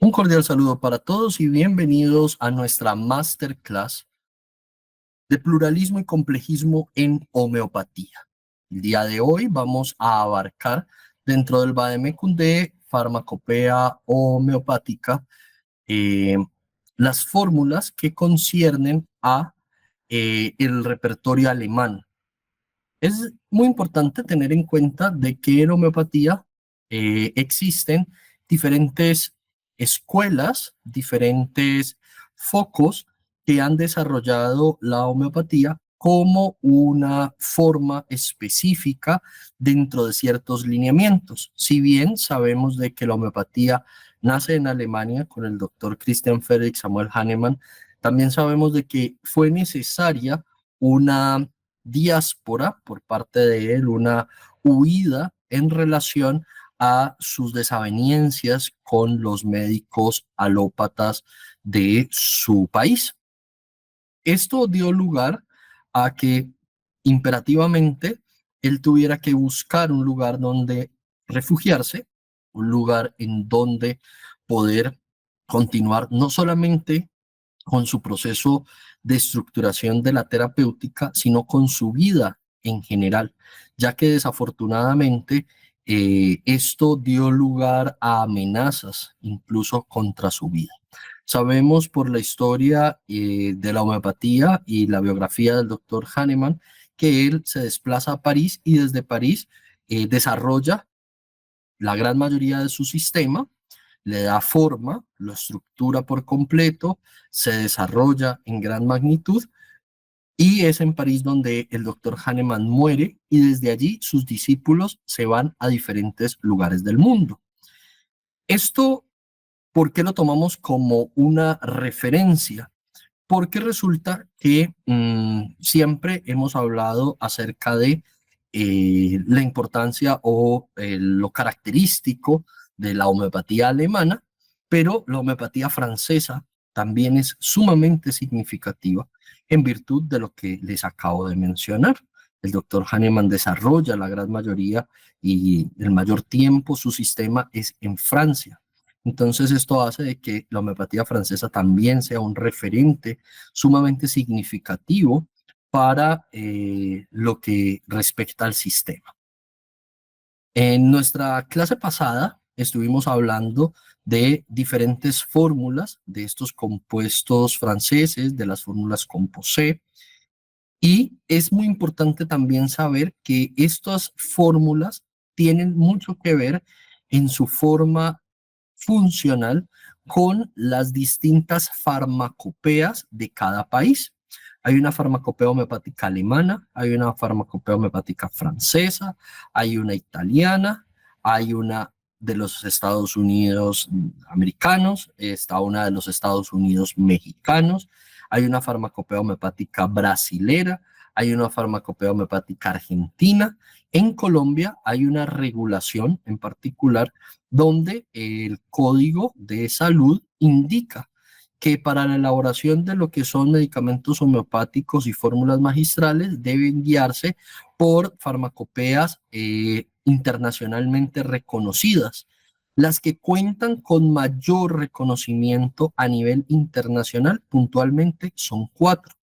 Un cordial saludo para todos y bienvenidos a nuestra masterclass de pluralismo y complejismo en homeopatía. El día de hoy vamos a abarcar dentro del Vademecum de farmacopea homeopática eh, las fórmulas que conciernen a el repertorio alemán. Es muy importante tener en cuenta de que en homeopatía existen diferentes escuelas, diferentes focos que han desarrollado la homeopatía como una forma específica dentro de ciertos lineamientos. Si bien sabemos de que la homeopatía nace en Alemania con el doctor Christian Friedrich Samuel Hahnemann, también sabemos de que fue necesaria una diáspora por parte de él, una huida en relación a sus desavenencias con los médicos alópatas de su país. Esto dio lugar a que imperativamente él tuviera que buscar un lugar donde refugiarse, un lugar en donde poder continuar no solamente con su proceso de estructuración de la terapéutica, sino con su vida en general, ya que desafortunadamente esto dio lugar a amenazas incluso contra su vida. Sabemos por la historia de la homeopatía y la biografía del doctor Hahnemann que él se desplaza a París y desde París desarrolla la gran mayoría de su sistema, le da forma, lo estructura por completo, se desarrolla en gran magnitud y es en París donde el doctor Hahnemann muere y desde allí sus discípulos se van a diferentes lugares del mundo. Esto, ¿por qué lo tomamos como una referencia? Porque resulta que siempre hemos hablado acerca de la importancia o lo característico de la homeopatía alemana, pero la homeopatía francesa también es sumamente significativa en virtud de lo que les acabo de mencionar. El doctor Hahnemann desarrolla la gran mayoría y el mayor tiempo su sistema es en Francia. Entonces esto hace de que la homeopatía francesa también sea un referente sumamente significativo para lo que respecta al sistema. En nuestra clase pasada estuvimos hablando de diferentes fórmulas de estos compuestos franceses, de las fórmulas composé, y es muy importante también saber que estas fórmulas tienen mucho que ver en su forma funcional con las distintas farmacopeas de cada país. Hay una farmacopea homeopática alemana, hay una farmacopea homeopática francesa, hay una italiana, hay una de los Estados Unidos americanos, está una de los Estados Unidos mexicanos, hay una farmacopea homeopática brasilera, hay una farmacopea homeopática argentina. En Colombia hay una regulación en particular donde el Código de Salud indica que para la elaboración de lo que son medicamentos homeopáticos y fórmulas magistrales deben guiarse por farmacopeas internacionalmente reconocidas. Las que cuentan con mayor reconocimiento a nivel internacional puntualmente son cuatro: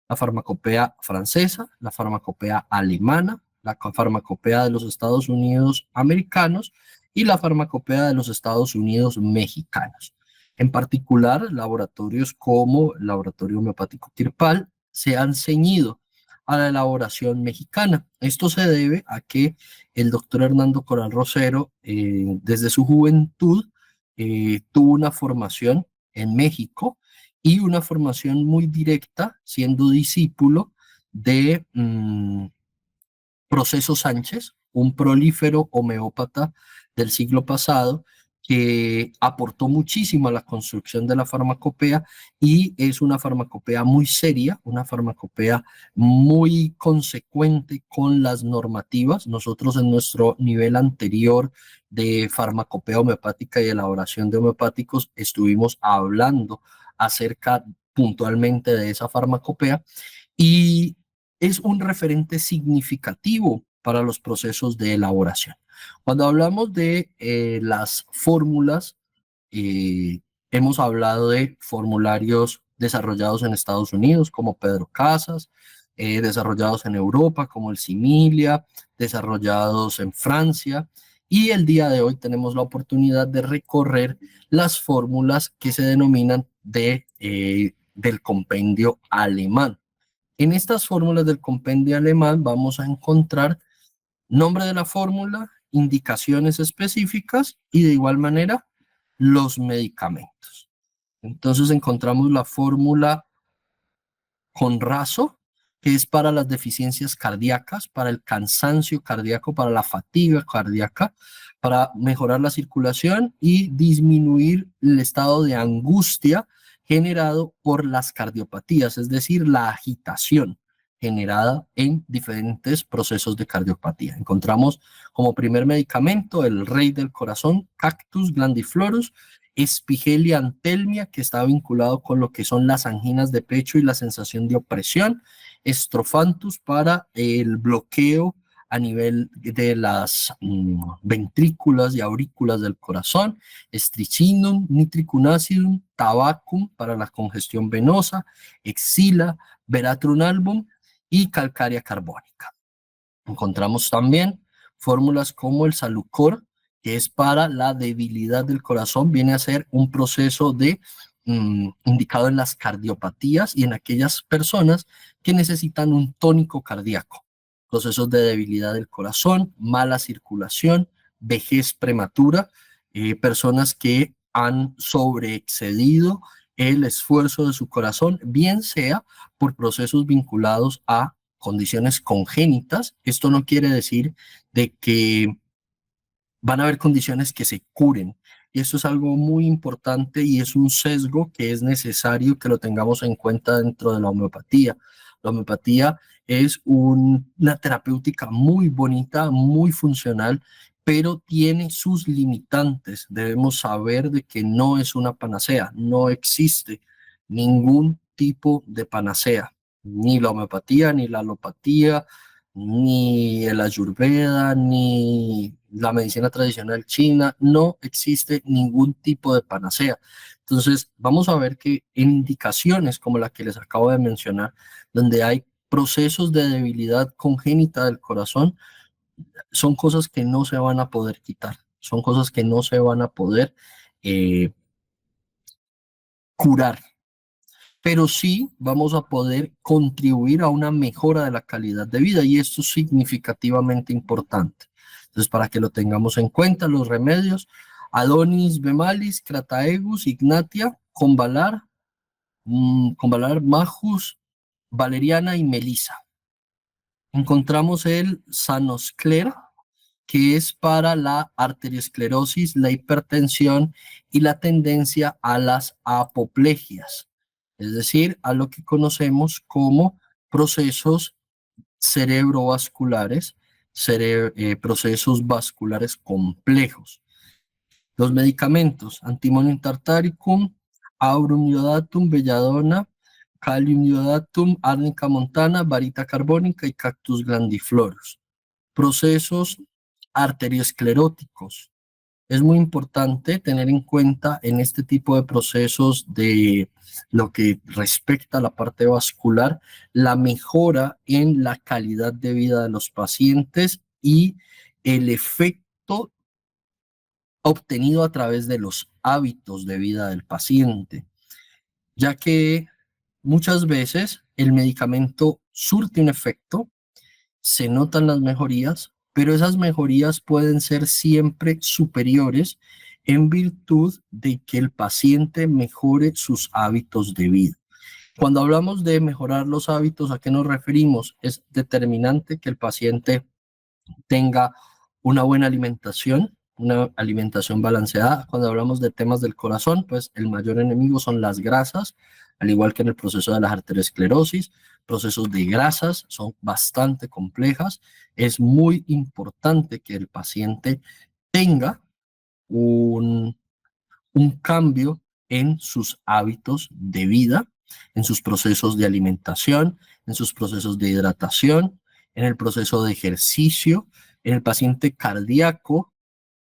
la farmacopea francesa, la farmacopea alemana, la farmacopea de los Estados Unidos americanos y la farmacopea de los Estados Unidos mexicanos. En particular, laboratorios como el Laboratorio Homeopático Tirpal se han ceñido a la elaboración mexicana. Esto se debe a que el doctor Hernando Coral Rosero, desde su juventud, tuvo una formación en México y una formación muy directa, siendo discípulo de Proceso Sánchez, un prolífero homeópata del siglo pasado que aportó muchísimo a la construcción de la farmacopea y es una farmacopea muy seria, una farmacopea muy consecuente con las normativas. Nosotros en nuestro nivel anterior de farmacopea homeopática y elaboración de homeopáticos estuvimos hablando acerca puntualmente de esa farmacopea y es un referente significativo para los procesos de elaboración. Cuando hablamos de las fórmulas Hemos hablado de formularios desarrollados en Estados Unidos, como Pedro Casas, desarrollados en Europa, como el Similia, desarrollados en Francia. Y el día de hoy tenemos la oportunidad de recorrer las fórmulas que se denominan del compendio alemán. En estas fórmulas del compendio alemán vamos a encontrar nombre de la fórmula, indicaciones específicas y de igual manera los medicamentos. Entonces encontramos la fórmula con raso, que es para las deficiencias cardíacas, para el cansancio cardíaco, para la fatiga cardíaca, para mejorar la circulación y disminuir el estado de angustia generado por las cardiopatías, es decir, la agitación generada en diferentes procesos de cardiopatía. Encontramos como primer medicamento el rey del corazón, Cactus glandiflorus, Espigelia antelmia, que está vinculado con lo que son las anginas de pecho y la sensación de opresión, Strophanthus para el bloqueo a nivel de las ventrículas y aurículas del corazón, Strychnum, Nitricum acidum, Tabacum para la congestión venosa, Exila, Veratrum album y Calcárea carbónica. Encontramos también fórmulas como el Salucor, que es para la debilidad del corazón, viene a ser un proceso indicado en las cardiopatías y en aquellas personas que necesitan un tónico cardíaco. Procesos de debilidad del corazón, mala circulación, vejez prematura, personas que han sobreexcedido el esfuerzo de su corazón, bien sea por procesos vinculados a condiciones congénitas. Esto no quiere decir de que van a haber condiciones que se curen. Y esto es algo muy importante y es un sesgo que es necesario que lo tengamos en cuenta dentro de la homeopatía. La homeopatía es una terapéutica muy bonita, muy funcional, pero tiene sus limitantes. Debemos saber de que no es una panacea, no existe ningún tipo de panacea, ni la homeopatía, ni la alopatía, ni el ayurveda, ni la medicina tradicional china, no existe ningún tipo de panacea. Entonces, vamos a ver que en indicaciones como la que les acabo de mencionar, donde hay procesos de debilidad congénita del corazón, son cosas que no se van a poder quitar, son cosas que no se van a poder eh, curar, pero sí vamos a poder contribuir a una mejora de la calidad de vida y esto es significativamente importante. Entonces, para que lo tengamos en cuenta, los remedios: Adonis, Bemalis, Crataegus, Ignatia, Convalar, Majus, Valeriana y Melisa. Encontramos el Sanoscler, que es para la arteriosclerosis, la hipertensión y la tendencia a las apoplegias, es decir, a lo que conocemos como procesos cerebrovasculares, procesos vasculares complejos. Los medicamentos: Antimonium tartaricum, Aurum iodatum, Belladonna, Calium iodatum, Arnica montana, Varita carbónica y Cactus glandiflorus. Procesos arterioscleróticos. Es muy importante tener en cuenta en este tipo de procesos de lo que respecta a la parte vascular, la mejora en la calidad de vida de los pacientes y el efecto obtenido a través de los hábitos de vida del paciente, ya que muchas veces el medicamento surte un efecto, se notan las mejorías, pero esas mejorías pueden ser siempre superiores en virtud de que el paciente mejore sus hábitos de vida. Cuando hablamos de mejorar los hábitos, ¿a qué nos referimos? Es determinante que el paciente tenga una buena alimentación, una alimentación balanceada. Cuando hablamos de temas del corazón, pues el mayor enemigo son las grasas, al igual que en el proceso de la arteriosclerosis. Procesos de grasas son bastante complejas. Es muy importante que el paciente tenga un cambio en sus hábitos de vida, en sus procesos de alimentación, en sus procesos de hidratación, en el proceso de ejercicio. En el paciente cardíaco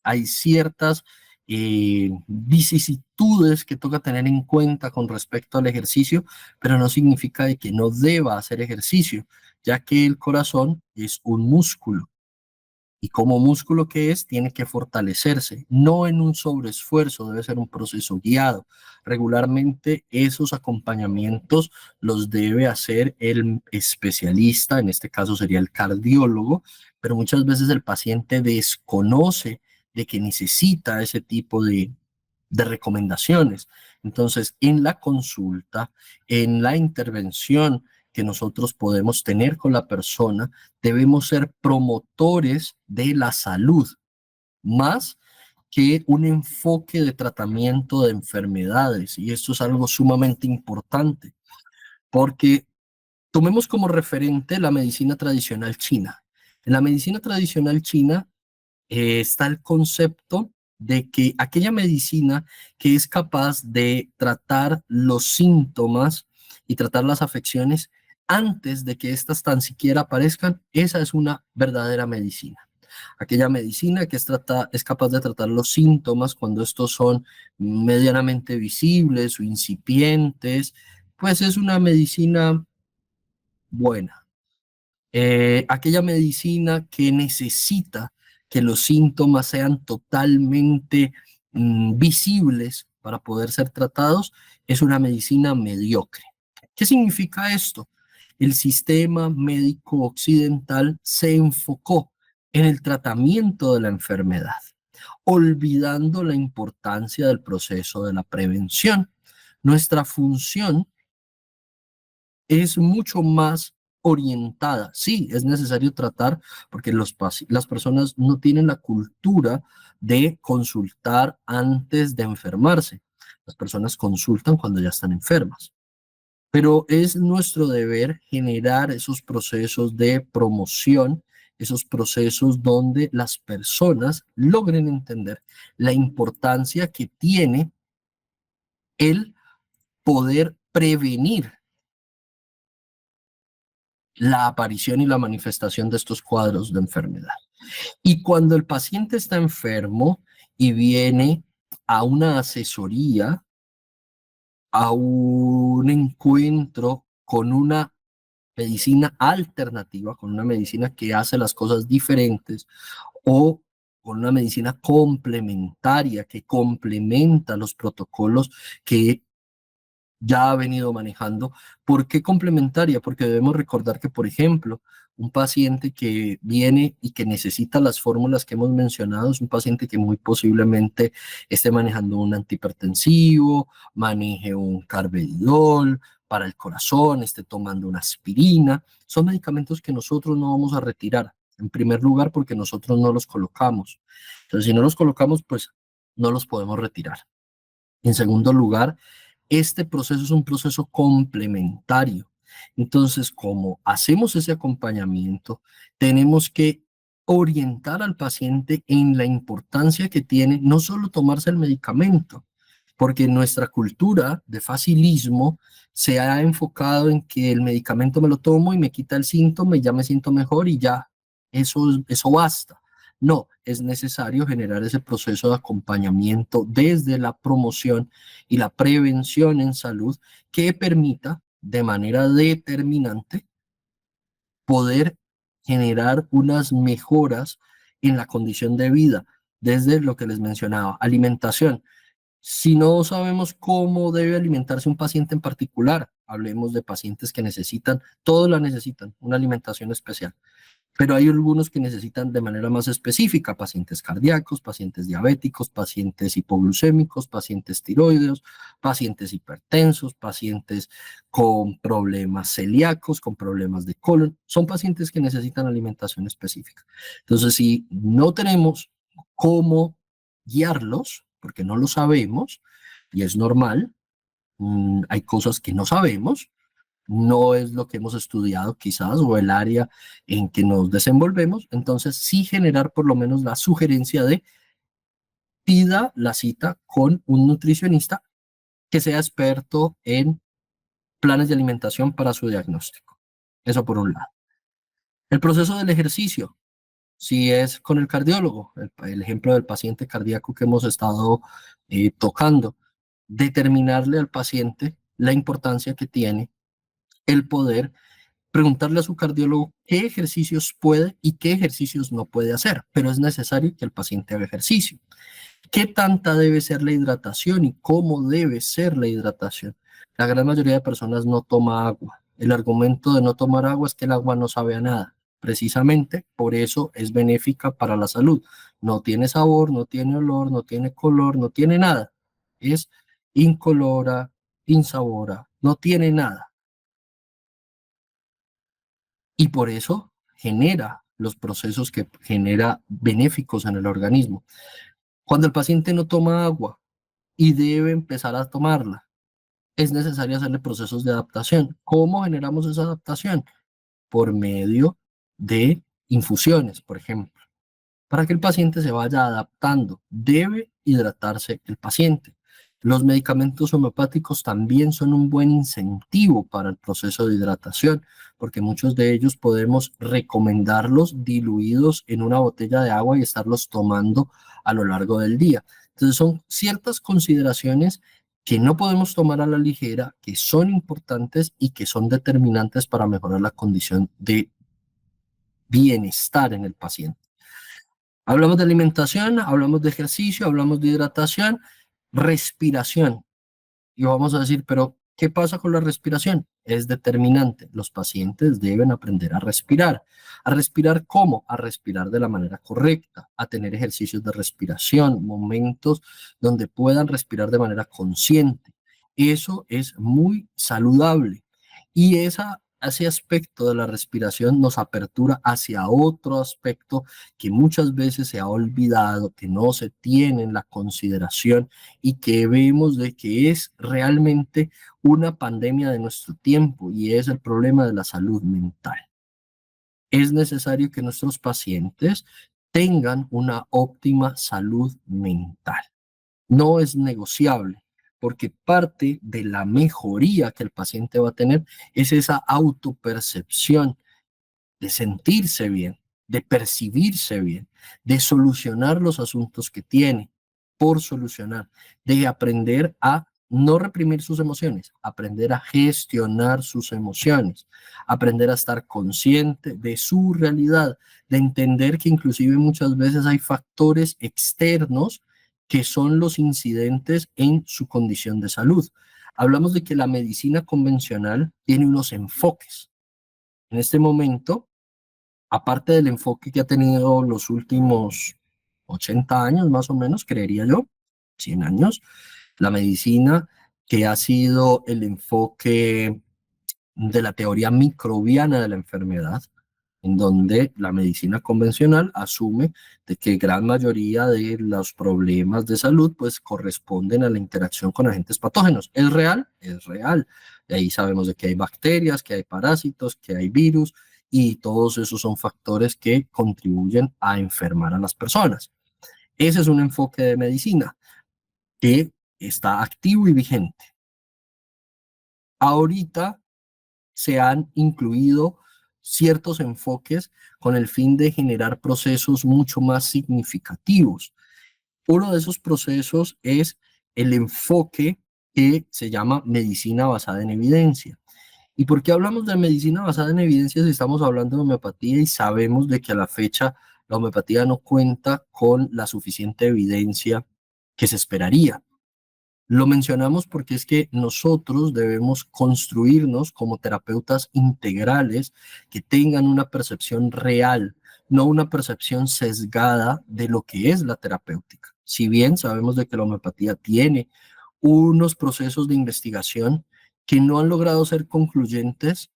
hay ciertas vicisitudes que toca tener en cuenta con respecto al ejercicio, pero no significa de que no deba hacer ejercicio, ya que el corazón es un músculo y como músculo que es, tiene que fortalecerse, no en un sobreesfuerzo, debe ser un proceso guiado. Regularmente esos acompañamientos los debe hacer el especialista, en este caso sería el cardiólogo, pero muchas veces el paciente desconoce de que necesita ese tipo de recomendaciones. Entonces, en la consulta, en la intervención que nosotros podemos tener con la persona, debemos ser promotores de la salud, más que un enfoque de tratamiento de enfermedades. Y esto es algo sumamente importante, porque tomemos como referente la medicina tradicional china. En la medicina tradicional china está el concepto de que aquella medicina que es capaz de tratar los síntomas y tratar las afecciones antes de que éstas tan siquiera aparezcan, esa es una verdadera medicina. Aquella medicina que es capaz de tratar los síntomas cuando estos son medianamente visibles o incipientes, pues es una medicina buena. Aquella medicina que necesita que los síntomas sean totalmente visibles para poder ser tratados, es una medicina mediocre. ¿Qué significa esto? El sistema médico occidental se enfocó en el tratamiento de la enfermedad, olvidando la importancia del proceso de la prevención. Nuestra función es mucho más orientada. Sí, es necesario tratar porque las personas no tienen la cultura de consultar antes de enfermarse. Las personas consultan cuando ya están enfermas. Pero es nuestro deber generar esos procesos de promoción, esos procesos donde las personas logren entender la importancia que tiene el poder prevenir la aparición y la manifestación de estos cuadros de enfermedad. Y cuando el paciente está enfermo y viene a una asesoría, a un encuentro con una medicina alternativa, con una medicina que hace las cosas diferentes o con una medicina complementaria que complementa los protocolos que ya ha venido manejando. ¿Por qué complementaria? Porque debemos recordar que, por ejemplo, un paciente que viene y que necesita las fórmulas que hemos mencionado es un paciente que muy posiblemente esté manejando un antihipertensivo, maneje un carvedilol para el corazón, esté tomando una aspirina. Son medicamentos que nosotros no vamos a retirar. En primer lugar, porque nosotros no los colocamos. Entonces, si no los colocamos, pues no los podemos retirar. En segundo lugar, este proceso es un proceso complementario. Entonces, como hacemos ese acompañamiento, tenemos que orientar al paciente en la importancia que tiene no solo tomarse el medicamento, porque nuestra cultura de facilismo se ha enfocado en que el medicamento me lo tomo y me quita el síntoma y ya me siento mejor y ya, eso basta. No, es necesario generar ese proceso de acompañamiento desde la promoción y la prevención en salud que permita de manera determinante poder generar unas mejoras en la condición de vida, desde lo que les mencionaba, alimentación. Si no sabemos cómo debe alimentarse un paciente en particular, hablemos de pacientes que necesitan, todos la necesitan, una alimentación especial. Pero hay algunos que necesitan de manera más específica, pacientes cardíacos, pacientes diabéticos, pacientes hipoglucémicos, pacientes tiroideos, pacientes hipertensos, pacientes con problemas celíacos, con problemas de colon. Son pacientes que necesitan alimentación específica. Entonces, si no tenemos cómo guiarlos, porque no lo sabemos, y es normal, hay cosas que no sabemos, no es lo que hemos estudiado quizás o el área en que nos desenvolvemos, entonces sí generar por lo menos la sugerencia de pida la cita con un nutricionista que sea experto en planes de alimentación para su diagnóstico. Eso por un lado. El proceso del ejercicio. Si es con el cardiólogo, el ejemplo del paciente cardíaco que hemos estado tocando, determinarle al paciente la importancia que tiene el poder preguntarle a su cardiólogo qué ejercicios puede y qué ejercicios no puede hacer, pero es necesario que el paciente haga ejercicio. ¿Qué tanta debe ser la hidratación y cómo debe ser la hidratación? La gran mayoría de personas no toma agua. El argumento de no tomar agua es que el agua no sabe a nada. Precisamente por eso es benéfica para la salud. No tiene sabor, no tiene olor, no tiene color, no tiene nada. Es incolora, insabora, no tiene nada. Y por eso genera los procesos que genera benéficos en el organismo. Cuando el paciente no toma agua y debe empezar a tomarla, es necesario hacerle procesos de adaptación. ¿Cómo generamos esa adaptación? Por medio de infusiones, por ejemplo. Para que el paciente se vaya adaptando, debe hidratarse el paciente. Los medicamentos homeopáticos también son un buen incentivo para el proceso de hidratación, porque muchos de ellos podemos recomendarlos diluidos en una botella de agua y estarlos tomando a lo largo del día. Entonces son ciertas consideraciones que no podemos tomar a la ligera, que son importantes y que son determinantes para mejorar la condición de bienestar en el paciente. Hablamos de alimentación, hablamos de ejercicio, hablamos de hidratación, respiración. Y vamos a decir, pero ¿qué pasa con la respiración? Es determinante. Los pacientes deben aprender a respirar. ¿A respirar cómo? A respirar de la manera correcta, a tener ejercicios de respiración, momentos donde puedan respirar de manera consciente. Eso es muy saludable. Y ese aspecto de la respiración nos apertura hacia otro aspecto que muchas veces se ha olvidado, que no se tiene en la consideración y que vemos de que es realmente una pandemia de nuestro tiempo y es el problema de la salud mental. Es necesario que nuestros pacientes tengan una óptima salud mental. No es negociable, porque parte de la mejoría que el paciente va a tener es esa autopercepción de sentirse bien, de percibirse bien, de solucionar los asuntos que tiene por solucionar, de aprender a no reprimir sus emociones, aprender a gestionar sus emociones, aprender a estar consciente de su realidad, de entender que inclusive muchas veces hay factores externos que son los incidentes en su condición de salud. Hablamos de que la medicina convencional tiene unos enfoques. En este momento, aparte del enfoque que ha tenido los últimos 80 años, más o menos, creería yo, 100 años, la medicina que ha sido el enfoque de la teoría microbiana de la enfermedad, en donde la medicina convencional asume de que gran mayoría de los problemas de salud pues corresponden a la interacción con agentes patógenos. ¿Es real? Es real. De ahí sabemos de que hay bacterias, que hay parásitos, que hay virus y todos esos son factores que contribuyen a enfermar a las personas. Ese es un enfoque de medicina que está activo y vigente. Ahorita se han incluido ciertos enfoques con el fin de generar procesos mucho más significativos. Uno de esos procesos es el enfoque que se llama medicina basada en evidencia. ¿Y por qué hablamos de medicina basada en evidencia si estamos hablando de homeopatía y sabemos de que a la fecha la homeopatía no cuenta con la suficiente evidencia que se esperaría? Lo mencionamos porque es que nosotros debemos construirnos como terapeutas integrales que tengan una percepción real, no una percepción sesgada de lo que es la terapéutica. Si bien sabemos de que la homeopatía tiene unos procesos de investigación que no han logrado ser concluyentes,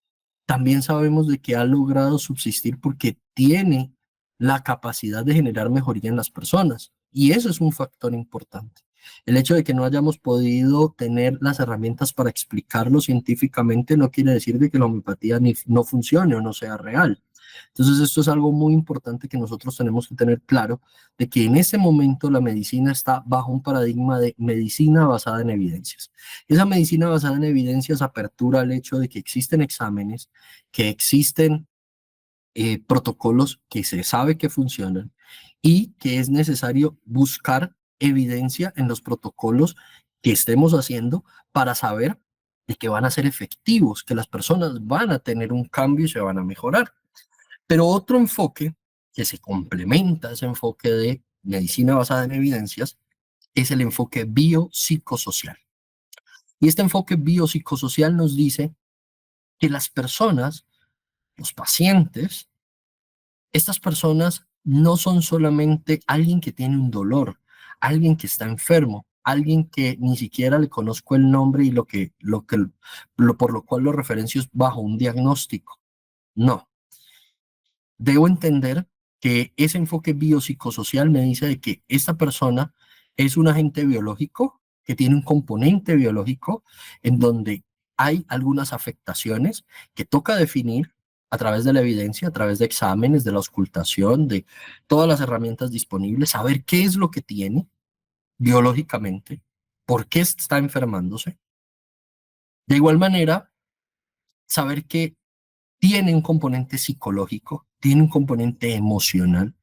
también sabemos de que ha logrado subsistir porque tiene la capacidad de generar mejoría en las personas. Y eso es un factor importante. El hecho de que no hayamos podido tener las herramientas para explicarlo científicamente no quiere decir de que la homeopatía no funcione o no sea real. Entonces, esto es algo muy importante que nosotros tenemos que tener claro, de que en ese momento la medicina está bajo un paradigma de medicina basada en evidencias. Esa medicina basada en evidencias apertura al hecho de que existen exámenes, que existen protocolos que se sabe que funcionan y que es necesario buscar evidencia en los protocolos que estemos haciendo para saber de que van a ser efectivos, que las personas van a tener un cambio y se van a mejorar. Pero otro enfoque que se complementa a ese enfoque de medicina basada en evidencias es el enfoque biopsicosocial. Y este enfoque biopsicosocial nos dice que las personas, los pacientes, estas personas no son solamente alguien que tiene un dolor, alguien que está enfermo, alguien que ni siquiera le conozco el nombre y por lo cual lo referencio es bajo un diagnóstico. No, debo entender que ese enfoque biopsicosocial me dice de que esta persona es un agente biológico que tiene un componente biológico en donde hay algunas afectaciones que toca definir a través de la evidencia, a través de exámenes, de la auscultación, de todas las herramientas disponibles, saber qué es lo que tiene biológicamente, por qué está enfermándose. De igual manera, saber que tiene un componente psicológico, tiene un componente emocional,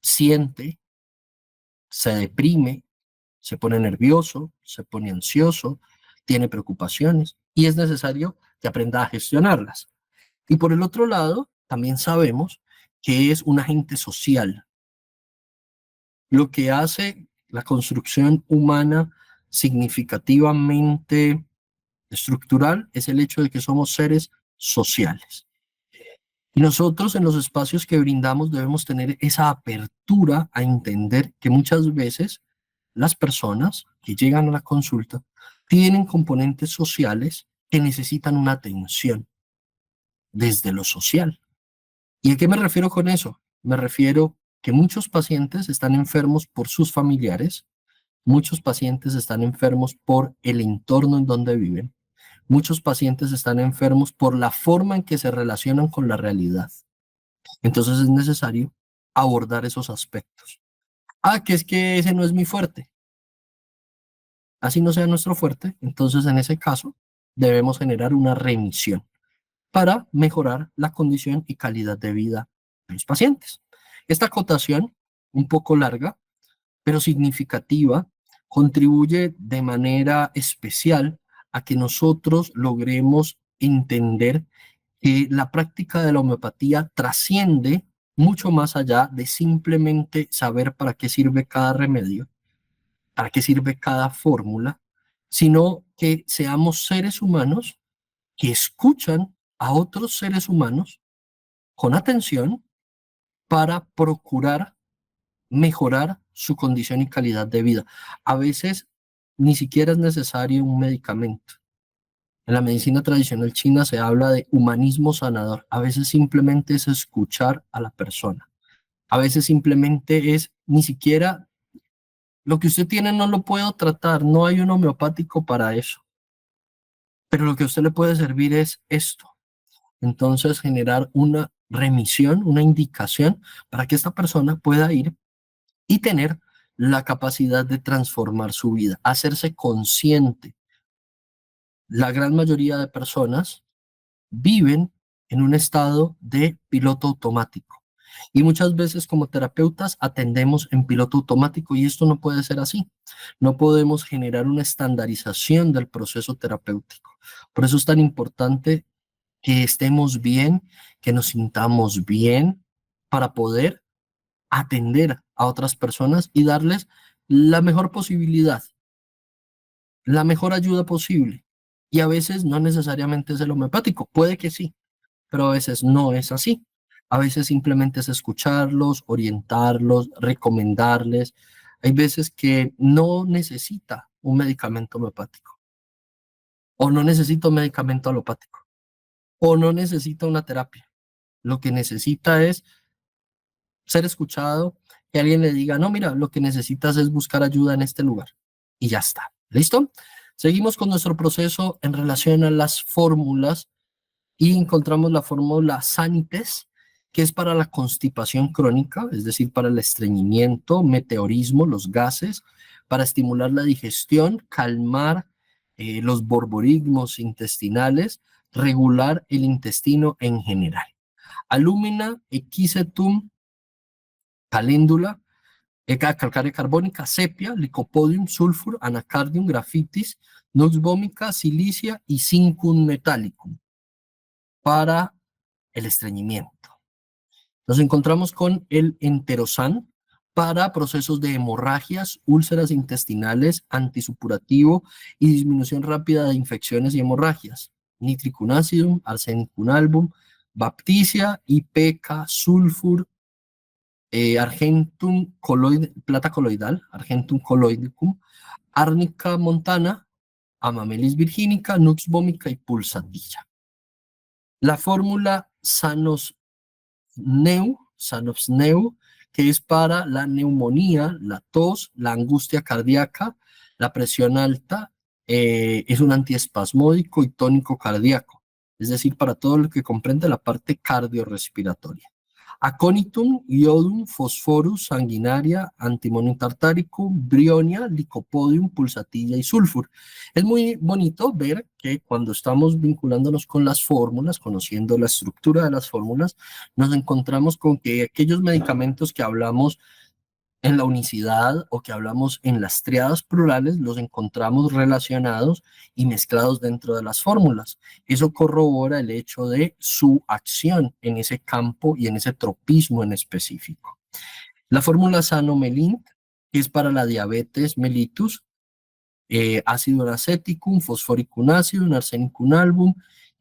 siente, se deprime, se pone nervioso, se pone ansioso, tiene preocupaciones y es necesario que aprenda a gestionarlas. Y por el otro lado, también sabemos que es un agente social. Lo que hace la construcción humana significativamente estructural es el hecho de que somos seres sociales. Y nosotros en los espacios que brindamos debemos tener esa apertura a entender que muchas veces las personas que llegan a la consulta tienen componentes sociales que necesitan una atención desde lo social. ¿Y a qué me refiero con eso? Me refiero que muchos pacientes están enfermos por sus familiares, muchos pacientes están enfermos por el entorno en donde viven, muchos pacientes están enfermos por la forma en que se relacionan con la realidad. Entonces es necesario abordar esos aspectos. Ah, que es que ese no es mi fuerte. Así no sea nuestro fuerte, entonces en ese caso debemos generar una remisión para mejorar la condición y calidad de vida de los pacientes. Esta acotación, un poco larga, pero significativa, contribuye de manera especial a que nosotros logremos entender que la práctica de la homeopatía trasciende mucho más allá de simplemente saber para qué sirve cada remedio, para qué sirve cada fórmula, sino que seamos seres humanos que escuchan a otros seres humanos con atención para procurar mejorar su condición y calidad de vida. A veces ni siquiera es necesario un medicamento. En la medicina tradicional china se habla de humanismo sanador. A veces simplemente es escuchar a la persona. A veces simplemente es ni siquiera lo que usted tiene no lo puedo tratar, no hay un homeopático para eso. Pero lo que a usted le puede servir es esto. Entonces generar una remisión, una indicación para que esta persona pueda ir y tener la capacidad de transformar su vida, hacerse consciente. La gran mayoría de personas viven en un estado de piloto automático. Y muchas veces como terapeutas atendemos en piloto automático y esto no puede ser así. No podemos generar una estandarización del proceso terapéutico. Por eso es tan importante que estemos bien, que nos sintamos bien para poder atender a otras personas y darles la mejor posibilidad, la mejor ayuda posible. Y a veces no necesariamente es el homeopático, puede que sí, pero a veces no es así. A veces simplemente es escucharlos, orientarlos, recomendarles. Hay veces que no necesita un medicamento homeopático, o no necesita un medicamento alopático, o no necesita una terapia. Lo que necesita es ser escuchado, que alguien le diga, no, mira, lo que necesitas es buscar ayuda en este lugar. Y ya está. ¿Listo? Seguimos con nuestro proceso en relación a las fórmulas y encontramos la fórmula Sanites, que es para la constipación crónica, es decir, para el estreñimiento, meteorismo, los gases, para estimular la digestión, calmar los borborismos intestinales, regular el intestino en general. alúmina, equisetum, caléndula, calcárea carbónica, sepia, licopodium, sulfur, anacardium, grafitis, nux vomica, silicia y zincum metallicum para el estreñimiento. Nos encontramos con el enterosan para procesos de hemorragias, úlceras intestinales, antisupurativo y disminución rápida de infecciones y hemorragias. Nitricum acidum, arsenicum album, baptisia, IPK, sulfur, argentum plata coloidal, argentum colloidicum, árnica montana, amamelis virginica, nux vomica y pulsatilla. La fórmula Sanosneu, que es para la neumonía, la tos, la angustia cardíaca, la presión alta, es un antiespasmódico y tónico cardíaco, es decir, para todo lo que comprende la parte cardiorrespiratoria. Aconitum, iodum, phosphorus, sanguinaria, antimonio tartaricum, brionia, licopodium, pulsatilla y sulfur. Es muy bonito ver que cuando estamos vinculándonos con las fórmulas, conociendo la estructura de las fórmulas, nos encontramos con que aquellos medicamentos que hablamos en la unicidad o que hablamos en las triadas plurales, los encontramos relacionados y mezclados dentro de las fórmulas. Eso corrobora el hecho de su acción en ese campo y en ese tropismo en específico. La fórmula Sanomelint, que es para la diabetes mellitus, ácido aceticum, fosforicum acidum, arsenicum album,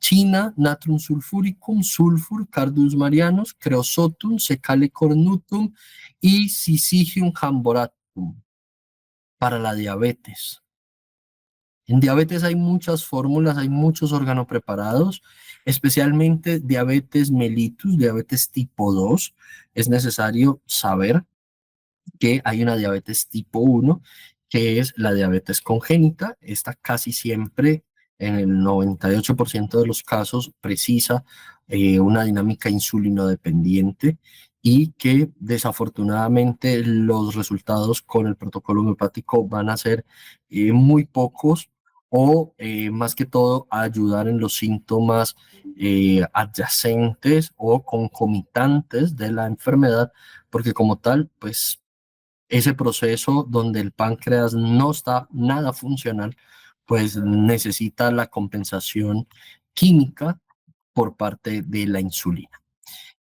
china, natrum sulfuricum, sulfur, cardus marianus, creosotum, secale cornutum y syzygium jamboratum para la diabetes. En diabetes hay muchas fórmulas, hay muchos organopreparados, especialmente diabetes mellitus, diabetes tipo 2. Es necesario saber que hay una diabetes tipo 1, que es la diabetes congénita. Esta casi siempre, en el 98% de los casos, precisa una dinámica insulinodependiente y que desafortunadamente los resultados con el protocolo homeopático van a ser muy pocos o más que todo a ayudar en los síntomas adyacentes o concomitantes de la enfermedad, porque como tal, pues ese proceso donde el páncreas no está nada funcional, pues necesita la compensación química por parte de la insulina.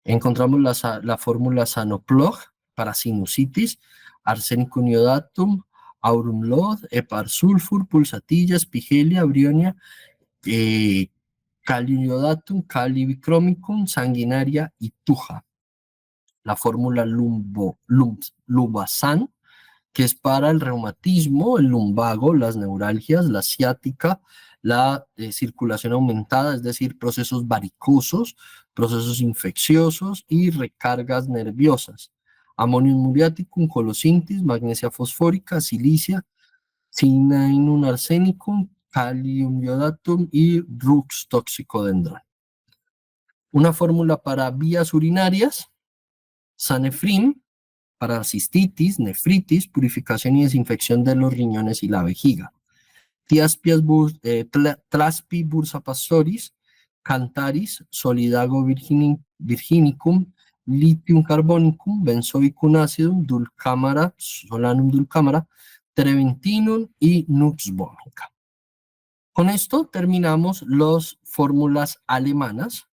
Encontramos la fórmula Sanoplog para sinusitis, arsenicum iodatum, aurum lod, hepar sulfur, pulsatilla, espigelia, brionia, calium iodatum, calibicromicum, sanguinaria y tuja. La fórmula Lumbasan, que es para el reumatismo, el lumbago, las neuralgias, la ciática, la circulación aumentada, es decir, procesos varicosos, procesos infecciosos y recargas nerviosas. Ammonium muriaticum, colosintis, magnesia fosfórica, silicia, cinainum arsenicum, calium iodatum y rux toxicodendron. Una fórmula para vías urinarias, Sanefrim, para cistitis, nefritis, purificación y desinfección de los riñones y la vejiga. Tlaspi bursapastoris, cantaris, solidago virginicum, lithium carbonicum, benzoicum acidum, dulcamara, solanum dulcamara, treventinum y nux vomica. Con esto terminamos las fórmulas alemanas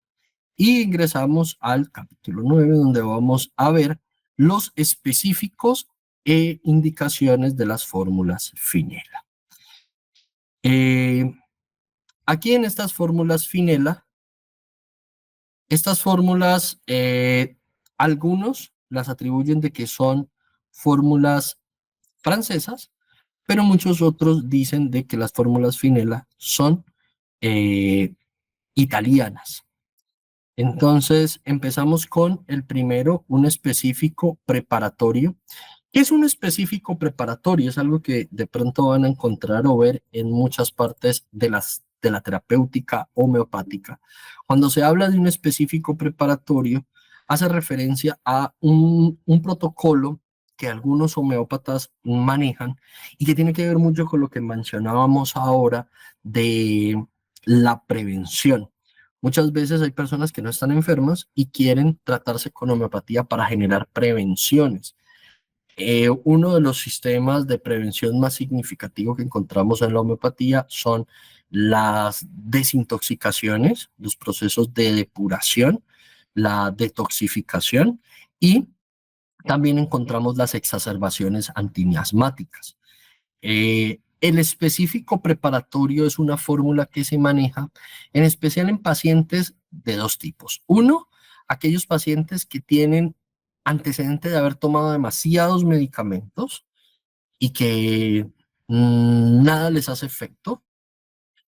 y ingresamos al capítulo 9, donde vamos a ver los específicos e indicaciones de las fórmulas Finela. Aquí en estas fórmulas Finela, estas fórmulas, algunos las atribuyen de que son fórmulas francesas, pero muchos otros dicen de que las fórmulas Finela son italianas. Entonces empezamos con el primero, un específico preparatorio. ¿Qué es un específico preparatorio? Es algo que de pronto van a encontrar o ver en muchas partes de la terapéutica homeopática. Cuando se habla de un específico preparatorio, hace referencia a un protocolo que algunos homeópatas manejan y que tiene que ver mucho con lo que mencionábamos ahora de la prevención. Muchas veces hay personas que no están enfermas y quieren tratarse con homeopatía para generar prevenciones. Uno de los sistemas de prevención más significativo que encontramos en la homeopatía son las desintoxicaciones, los procesos de depuración, la detoxificación y también encontramos las exacerbaciones antimiasmáticas. El específico preparatorio es una fórmula que se maneja en especial en pacientes de dos tipos. Uno, aquellos pacientes que tienen antecedente de haber tomado demasiados medicamentos y que nada les hace efecto.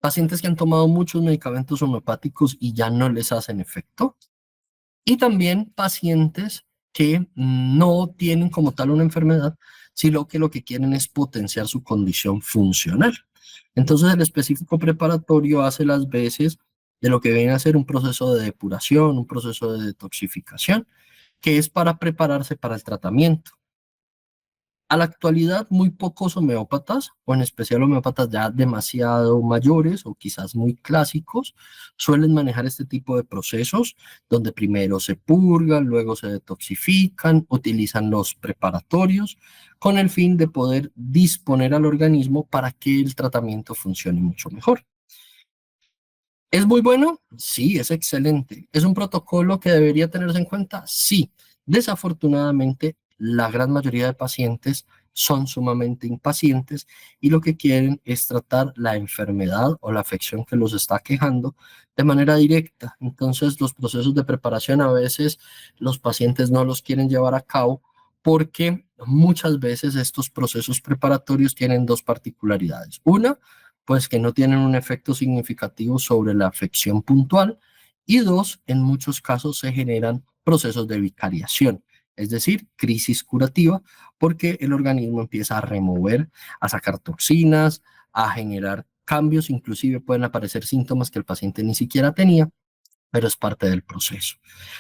Pacientes que han tomado muchos medicamentos homeopáticos y ya no les hacen efecto. Y también pacientes que no tienen como tal una enfermedad, sino que lo que quieren es potenciar su condición funcional. Entonces el específico preparatorio hace las veces de lo que viene a ser un proceso de depuración, un proceso de detoxificación, que es para prepararse para el tratamiento. A la actualidad, muy pocos homeópatas, o en especial homeópatas ya demasiado mayores o quizás muy clásicos, suelen manejar este tipo de procesos donde primero se purgan, luego se detoxifican, utilizan los preparatorios con el fin de poder disponer al organismo para que el tratamiento funcione mucho mejor. ¿Es muy bueno? Sí, es excelente. ¿Es un protocolo que debería tenerse en cuenta? Sí. Desafortunadamente, la gran mayoría de pacientes son sumamente impacientes y lo que quieren es tratar la enfermedad o la afección que los está quejando de manera directa. Entonces, los procesos de preparación a veces los pacientes no los quieren llevar a cabo porque muchas veces estos procesos preparatorios tienen dos particularidades. Una, pues que no tienen un efecto significativo sobre la afección puntual, y dos, en muchos casos se generan procesos de vicariación, es decir, crisis curativa, porque el organismo empieza a remover, a sacar toxinas, a generar cambios, inclusive pueden aparecer síntomas que el paciente ni siquiera tenía, pero es parte del proceso.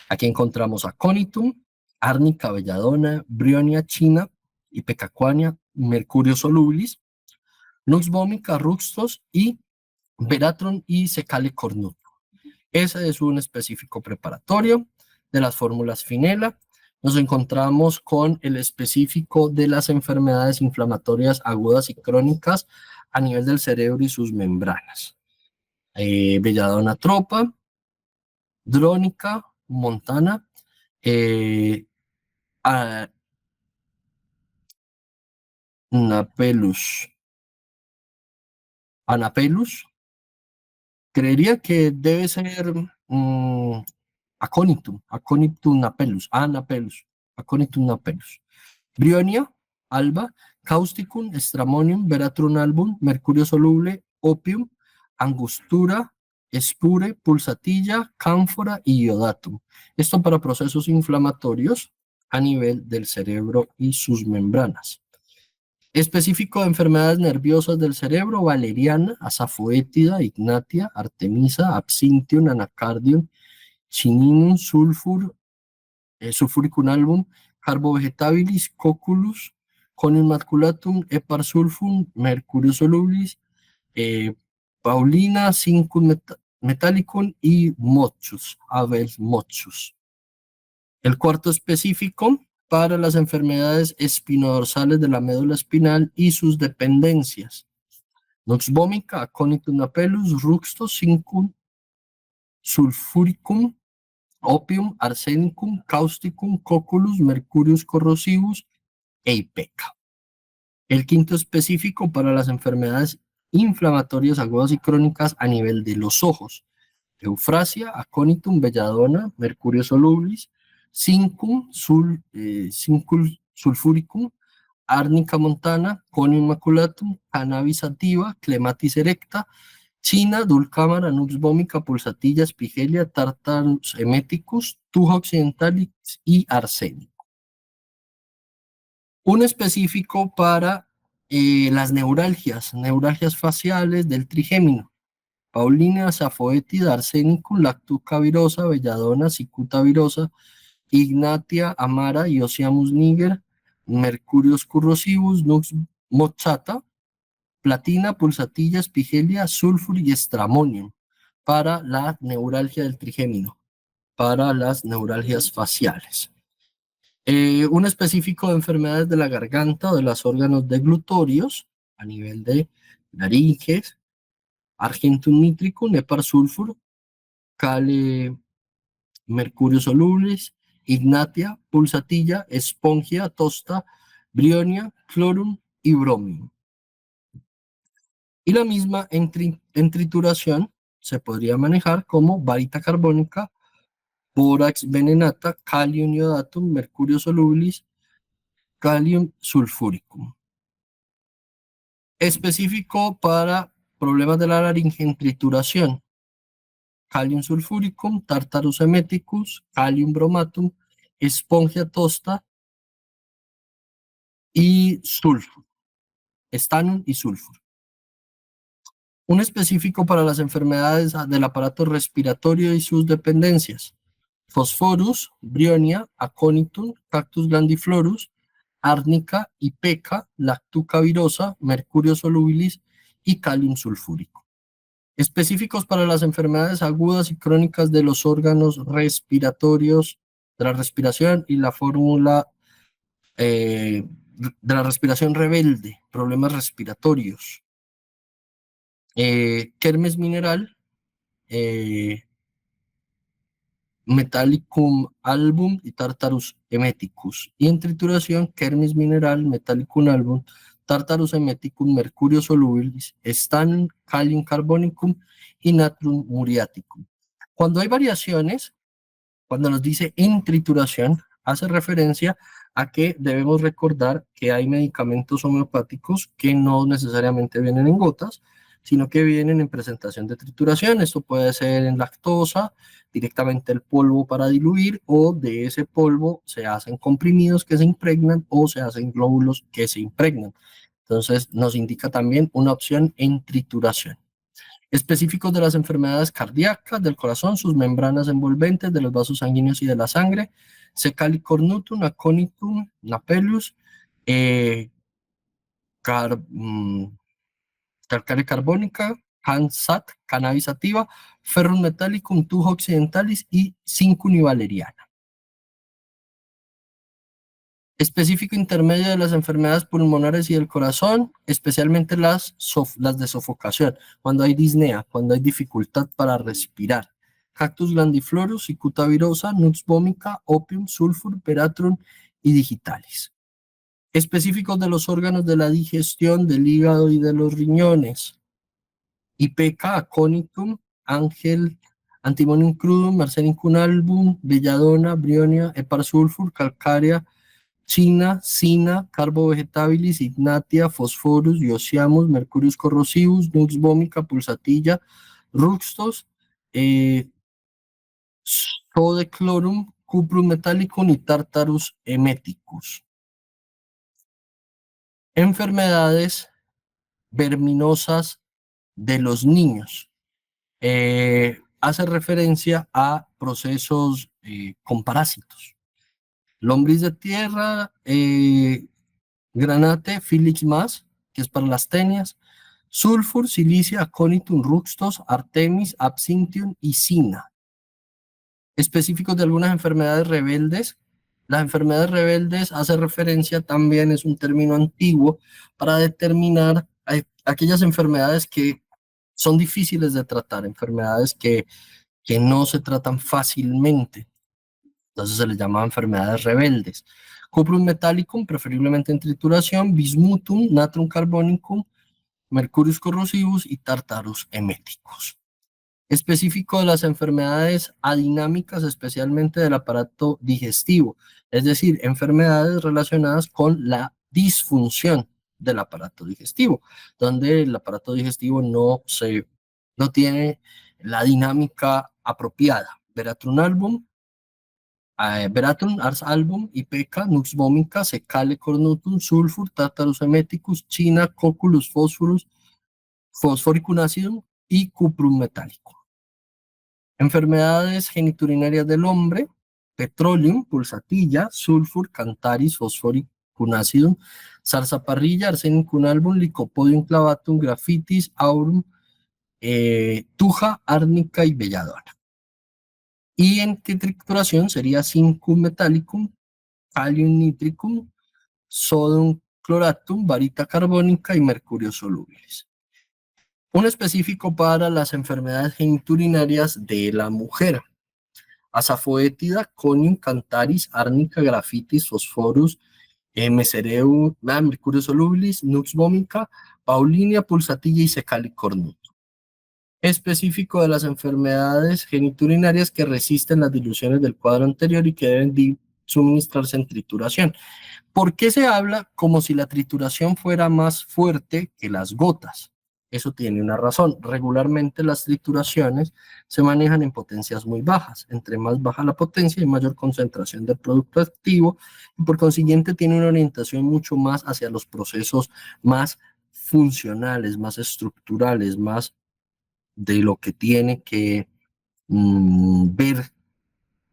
Aquí encontramos aconitum, árnica, belladona, brionia china, ipecacuanha, mercurio solubilis, Nux vomica, ruxtos y Veratron y Secale cornuto. Ese es un específico preparatorio de las fórmulas Finela. Nos encontramos con el específico de las enfermedades inflamatorias agudas y crónicas a nivel del cerebro y sus membranas. Belladona tropa, drónica, montana, eh, anapelus, anapelus. Creería que debe ser Aconitum napellus, napellus, Aconitum napellus. Brionia, alba, causticum, stramonium, veratrum album, mercurio soluble, opium, angostura, espure, pulsatilla, cánfora y iodatum. Esto para procesos inflamatorios a nivel del cerebro y sus membranas. Específico de enfermedades nerviosas del cerebro: valeriana, azafoetida, ignatia, artemisa, absinthium, anacardium, chininum, sulfuricum album, carbovegetabilis, cocculus, conium maculatum, hepar sulfum, mercurio solubilis, paulina, zincum metallicum y mochus, abel mochus. El cuarto específico para las enfermedades espinodorsales de la médula espinal y sus dependencias: Nux vomica, aconitum napellus, ruxto, zincum, sulfuricum, opium, arsenicum, causticum, cocculus, mercurius corrosivus e ipeca. El quinto específico para las enfermedades inflamatorias agudas y crónicas a nivel de los ojos: Eufrasia, aconitum, belladona, mercurio solubilis, zincum sulfuricum, árnica montana, conium maculatum, cannabis sativa, clematis erecta, china, dulcámara, nux vomica, pulsatilla, espigelia, tartarus emeticus, tuja occidentalis y arsénico. Un específico para las neuralgias faciales del trigémino: Paulina, safoetida, arsenicum, lactuca virosa, belladona, cicuta virosa, ignatia, amara, iosiamus niger, mercurius corrosivus, nux mochata, platina, pulsatilla, espigelia, sulfur y stramonium. para la neuralgia del trigémino, para las neuralgias faciales. Un específico de enfermedades de la garganta o de los órganos deglutorios a nivel de laringes, argentum nitricum, hepar sulfur, cale mercurio solubles, ignatia, pulsatilla, espongia, tosta, brionia, chlorum y bromium. Y la misma en trituración se podría manejar como varita carbónica, borax venenata, calium iodatum, mercurio solubilis, calium sulfuricum. Específico para problemas de la laringe en trituración: calium sulfuricum, tartarus emeticus, calium bromatum, espongia tosta y sulfur, estanum y sulfur. Un específico para las enfermedades del aparato respiratorio y sus dependencias: Phosphorus, Brionia, Aconitum, Cactus glandiflorus, Árnica y Peca, Lactuca virosa, Mercurio solubilis y Calium sulfúrico. Específicos para las enfermedades agudas y crónicas de los órganos respiratorios, de la respiración y la fórmula de la respiración rebelde, problemas respiratorios. Kermes mineral, Metallicum album y Tartarus emeticus. Y en trituración, Kermes mineral, Metallicum album, Tartarus emeticum, Mercurio solubilis, Stanum, Kalium carbonicum y Natrum muriaticum. Cuando hay variaciones, cuando nos dice en trituración, hace referencia a que debemos recordar que hay medicamentos homeopáticos que no necesariamente vienen en gotas, sino que vienen en presentación de trituración. Esto puede ser en lactosa, directamente el polvo para diluir, o de ese polvo se hacen comprimidos que se impregnan o se hacen glóbulos que se impregnan. Entonces nos indica también una opción en trituración. Específicos de las enfermedades cardíacas, del corazón, sus membranas envolventes, de los vasos sanguíneos y de la sangre: Secali cornutum, Aconitum, Napellus, calcárea carbónica, CanSat, cannabis sativa, ferrum metallicum, tujo occidentalis y cincum valeriana. Específico intermedio de las enfermedades pulmonares y del corazón, especialmente las de sofocación, cuando hay disnea, cuando hay dificultad para respirar: Cactus glandiflorus, cicuta virosa, nux vomica, opium, sulfur, veratrum y digitalis. Específicos de los órganos de la digestión, del hígado y de los riñones: Ipeca, aconitum, ángel, antimonium crudum, arsenicum album, belladona, brionia, hepar sulfur, calcárea, china, cina, carbo vegetabilis, ignatia, phosphorus, iociamus, mercurius corrosivus, nux vomica, pulsatilla, ruxtos, sodeclorum, cuprum metallicum y tartarus emeticus. Enfermedades verminosas de los niños. Hace referencia a procesos con parásitos: lombriz de tierra, granate, Felix mas, que es para las tenias, sulfur, silicia, aconitum, ruxtos, artemis, absinthium y cina. Específicos de algunas enfermedades rebeldes. Las enfermedades rebeldes hace referencia también, es un término antiguo para determinar aquellas enfermedades que son difíciles de tratar, enfermedades que no se tratan fácilmente. Entonces se les llama enfermedades rebeldes. Cuprum metallicum, preferiblemente en trituración, bismutum, natrum carbonicum, mercurius corrosivus y tartarus emeticus. Específico de las enfermedades adinámicas, especialmente del aparato digestivo, es decir, enfermedades relacionadas con la disfunción del aparato digestivo, donde el aparato digestivo no tiene la dinámica apropiada. Veratrum album, Veratrum ars album, Ipeca, nux vomica, Secale cornutum, sulfur, tartarus emeticus, china, cocculus phosphorus, phosphoricum acidum y cuprum metallicum. Enfermedades geniturinarias del hombre: petroleum, pulsatilla, sulfur, cantaris, phosphoricum acidum, zarzaparrilla, arsenicum album, lycopodium clavatum, graphitis, aurum, tuja, árnica y belladona. Y en trituración sería zincum metallicum, kalium nitricum, sodium cloratum, varita carbónica y mercurio solubles. Un específico para las enfermedades geniturinarias de la mujer. Azafoetida, conium, cantaris, árnica, grafitis, fosforus, mesereu, mercurio solubilis, nux vomica, paulinia, pulsatilla y secalicornutum. Específico de las enfermedades geniturinarias que resisten las diluciones del cuadro anterior y que deben suministrarse en trituración. ¿Por qué se habla como si la trituración fuera más fuerte que las gotas? Eso tiene una razón. Regularmente las trituraciones se manejan en potencias muy bajas. Entre más baja la potencia hay mayor concentración del producto activo y por consiguiente tiene una orientación mucho más hacia los procesos más funcionales, más estructurales, más de lo que tiene que ver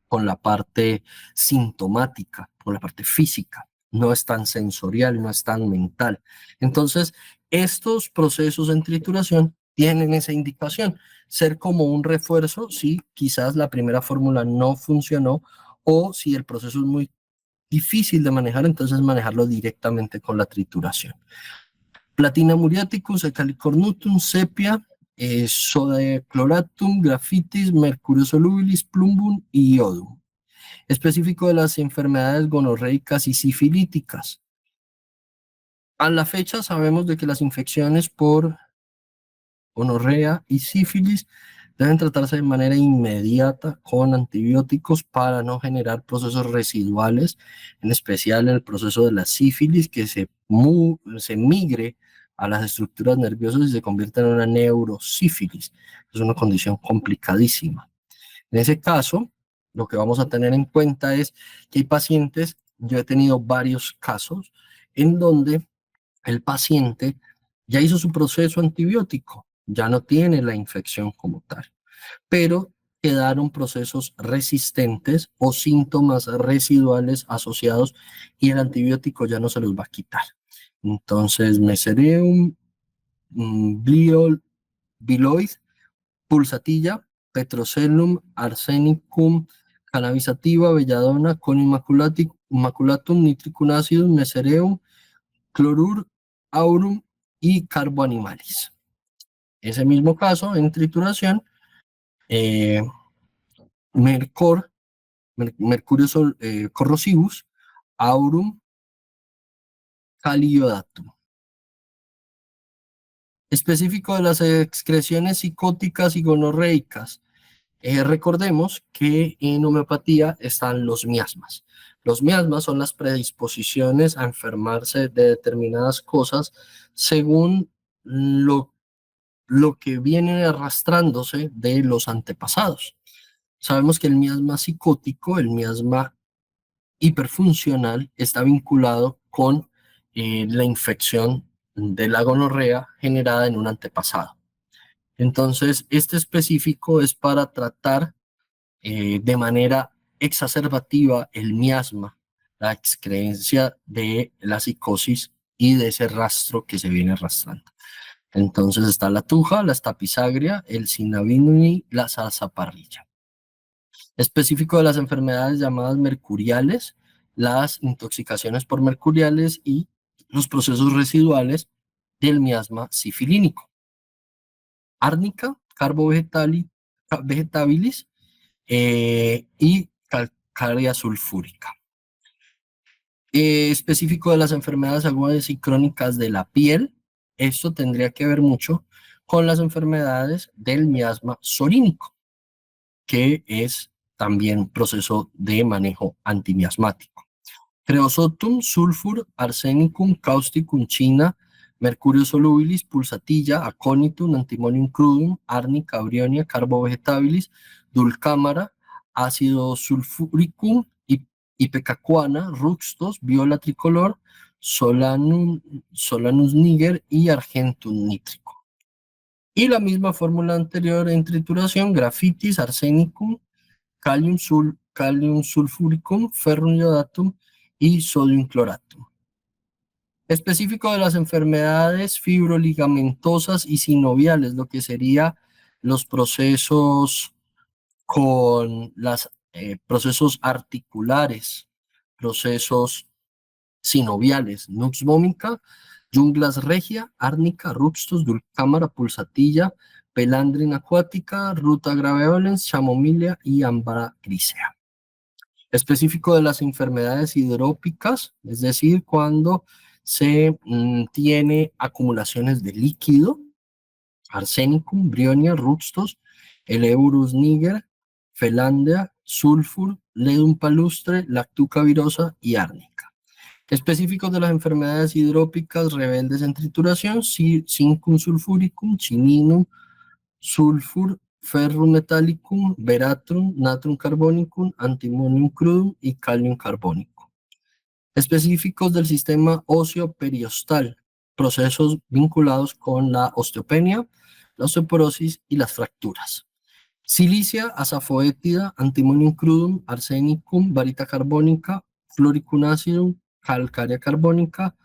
con la parte sintomática, con la parte física. No es tan sensorial, no es tan mental. Entonces, estos procesos en trituración tienen esa indicación, ser como un refuerzo si quizás la primera fórmula no funcionó o si el proceso es muy difícil de manejar, entonces manejarlo directamente con la trituración. Platina muriaticus, ecalicornutum, sepia, soda cloratum, grafitis, mercurio solubilis, plumbum y iodum. Específico de las enfermedades gonorreicas y sifilíticas. A la fecha sabemos de que las infecciones por gonorrea y sífilis deben tratarse de manera inmediata con antibióticos para no generar procesos residuales, en especial en el proceso de la sífilis, que se migre a las estructuras nerviosas y se convierta en una neurosífilis. Es una condición complicadísima. En ese caso, lo que vamos a tener en cuenta es que hay pacientes, yo he tenido varios casos, en donde el paciente ya hizo su proceso antibiótico, ya no tiene la infección como tal, pero quedaron procesos resistentes o síntomas residuales asociados y el antibiótico ya no se los va a quitar. Entonces, Mesereum, Biloid, pulsatilla, petrocelum, arsenicum, cannabis sativa, belladona, conium maculatum, nitricum acidum, mesereum, clorur, aurum y carboanimalis. Ese mismo caso, en trituración, eh, mercurio corrosivus, aurum, caliodatum. Específico de las excreciones psicóticas y gonorreicas. Recordemos que en homeopatía están los miasmas. Los miasmas son las predisposiciones a enfermarse de determinadas cosas según lo que viene arrastrándose de los antepasados. Sabemos que el miasma psicótico, el miasma hiperfuncional, está vinculado con la infección de la gonorrea generada en un antepasado. Entonces, este específico es para tratar de manera exacerbativa el miasma, la excreencia de la psicosis y de ese rastro que se viene arrastrando. Entonces está la tuja, la estapizagria, el cinnavinum y la sarsaparilla. Específico de las enfermedades llamadas mercuriales, las intoxicaciones por mercuriales y los procesos residuales del miasma sifilínico. Árnica, vegetabilis y calcárea sulfúrica. Específico de las enfermedades agudas y crónicas de la piel, esto tendría que ver mucho con las enfermedades del miasma sorínico, que es también proceso de manejo antimiasmático. Creosotum, sulfur, arsenicum, causticum, china, mercurio solubilis, pulsatilla, aconitum, antimonium crudum, árnica, brionia, carbo vegetabilis, dulcámara, ácido sulfuricum, ipecacuana, ruxtos, viola tricolor, solanus niger y argentum nítrico. Y la misma fórmula anterior en trituración, grafitis, arsenicum, calium sulfuricum, ferrum iodatum y sodium cloratum. Específico de las enfermedades fibroligamentosas y sinoviales, lo que sería los procesos con los procesos articulares, procesos sinoviales, nux vomica, junglas regia, árnica, rupstus, dulcámara, pulsatilla, pelandrina acuática, ruta graveolens, chamomilia y ambra grisea. Específico de las enfermedades hidrópicas, es decir, cuando se tiene acumulaciones de líquido, arsenicum, brionia, ruxtos, eleurus niger, felandea, sulfur, ledum palustre, lactuca virosa y árnica. Específicos de las enfermedades hidrópicas rebeldes en trituración, cincum sulfuricum, chininum, sulfur, ferrum metallicum, veratrum, natrum carbonicum, antimonium crudum y calium carbónico. Específicos del sistema óseo periostal, procesos vinculados con la osteopenia, la osteoporosis y las fracturas. Silicia, azafoétida, antimonium crudum, arsenicum, varita carbónica, floricum acidum, calcárea carbónica,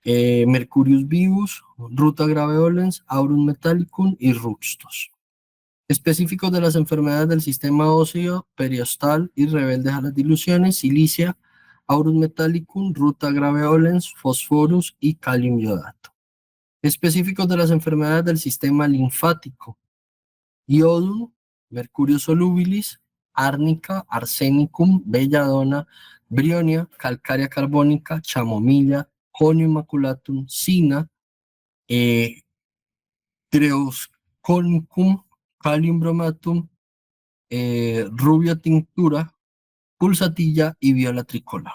mercurius vivus, ruta graveolens, aurum metallicum y ruxtos. Específicos de las enfermedades del sistema óseo periostal y rebeldes a las diluciones, silicia, aurum metallicum, ruta graveolens, fosforus y calium iodato. Específicos de las enfermedades del sistema linfático, iodum, mercurio solubilis, árnica, arsenicum, belladona, brionia, calcárea carbónica, chamomilla, conio immaculatum, cina, treosconicum, calium bromatum, rubia tinctura, pulsatilla y viola tricolor.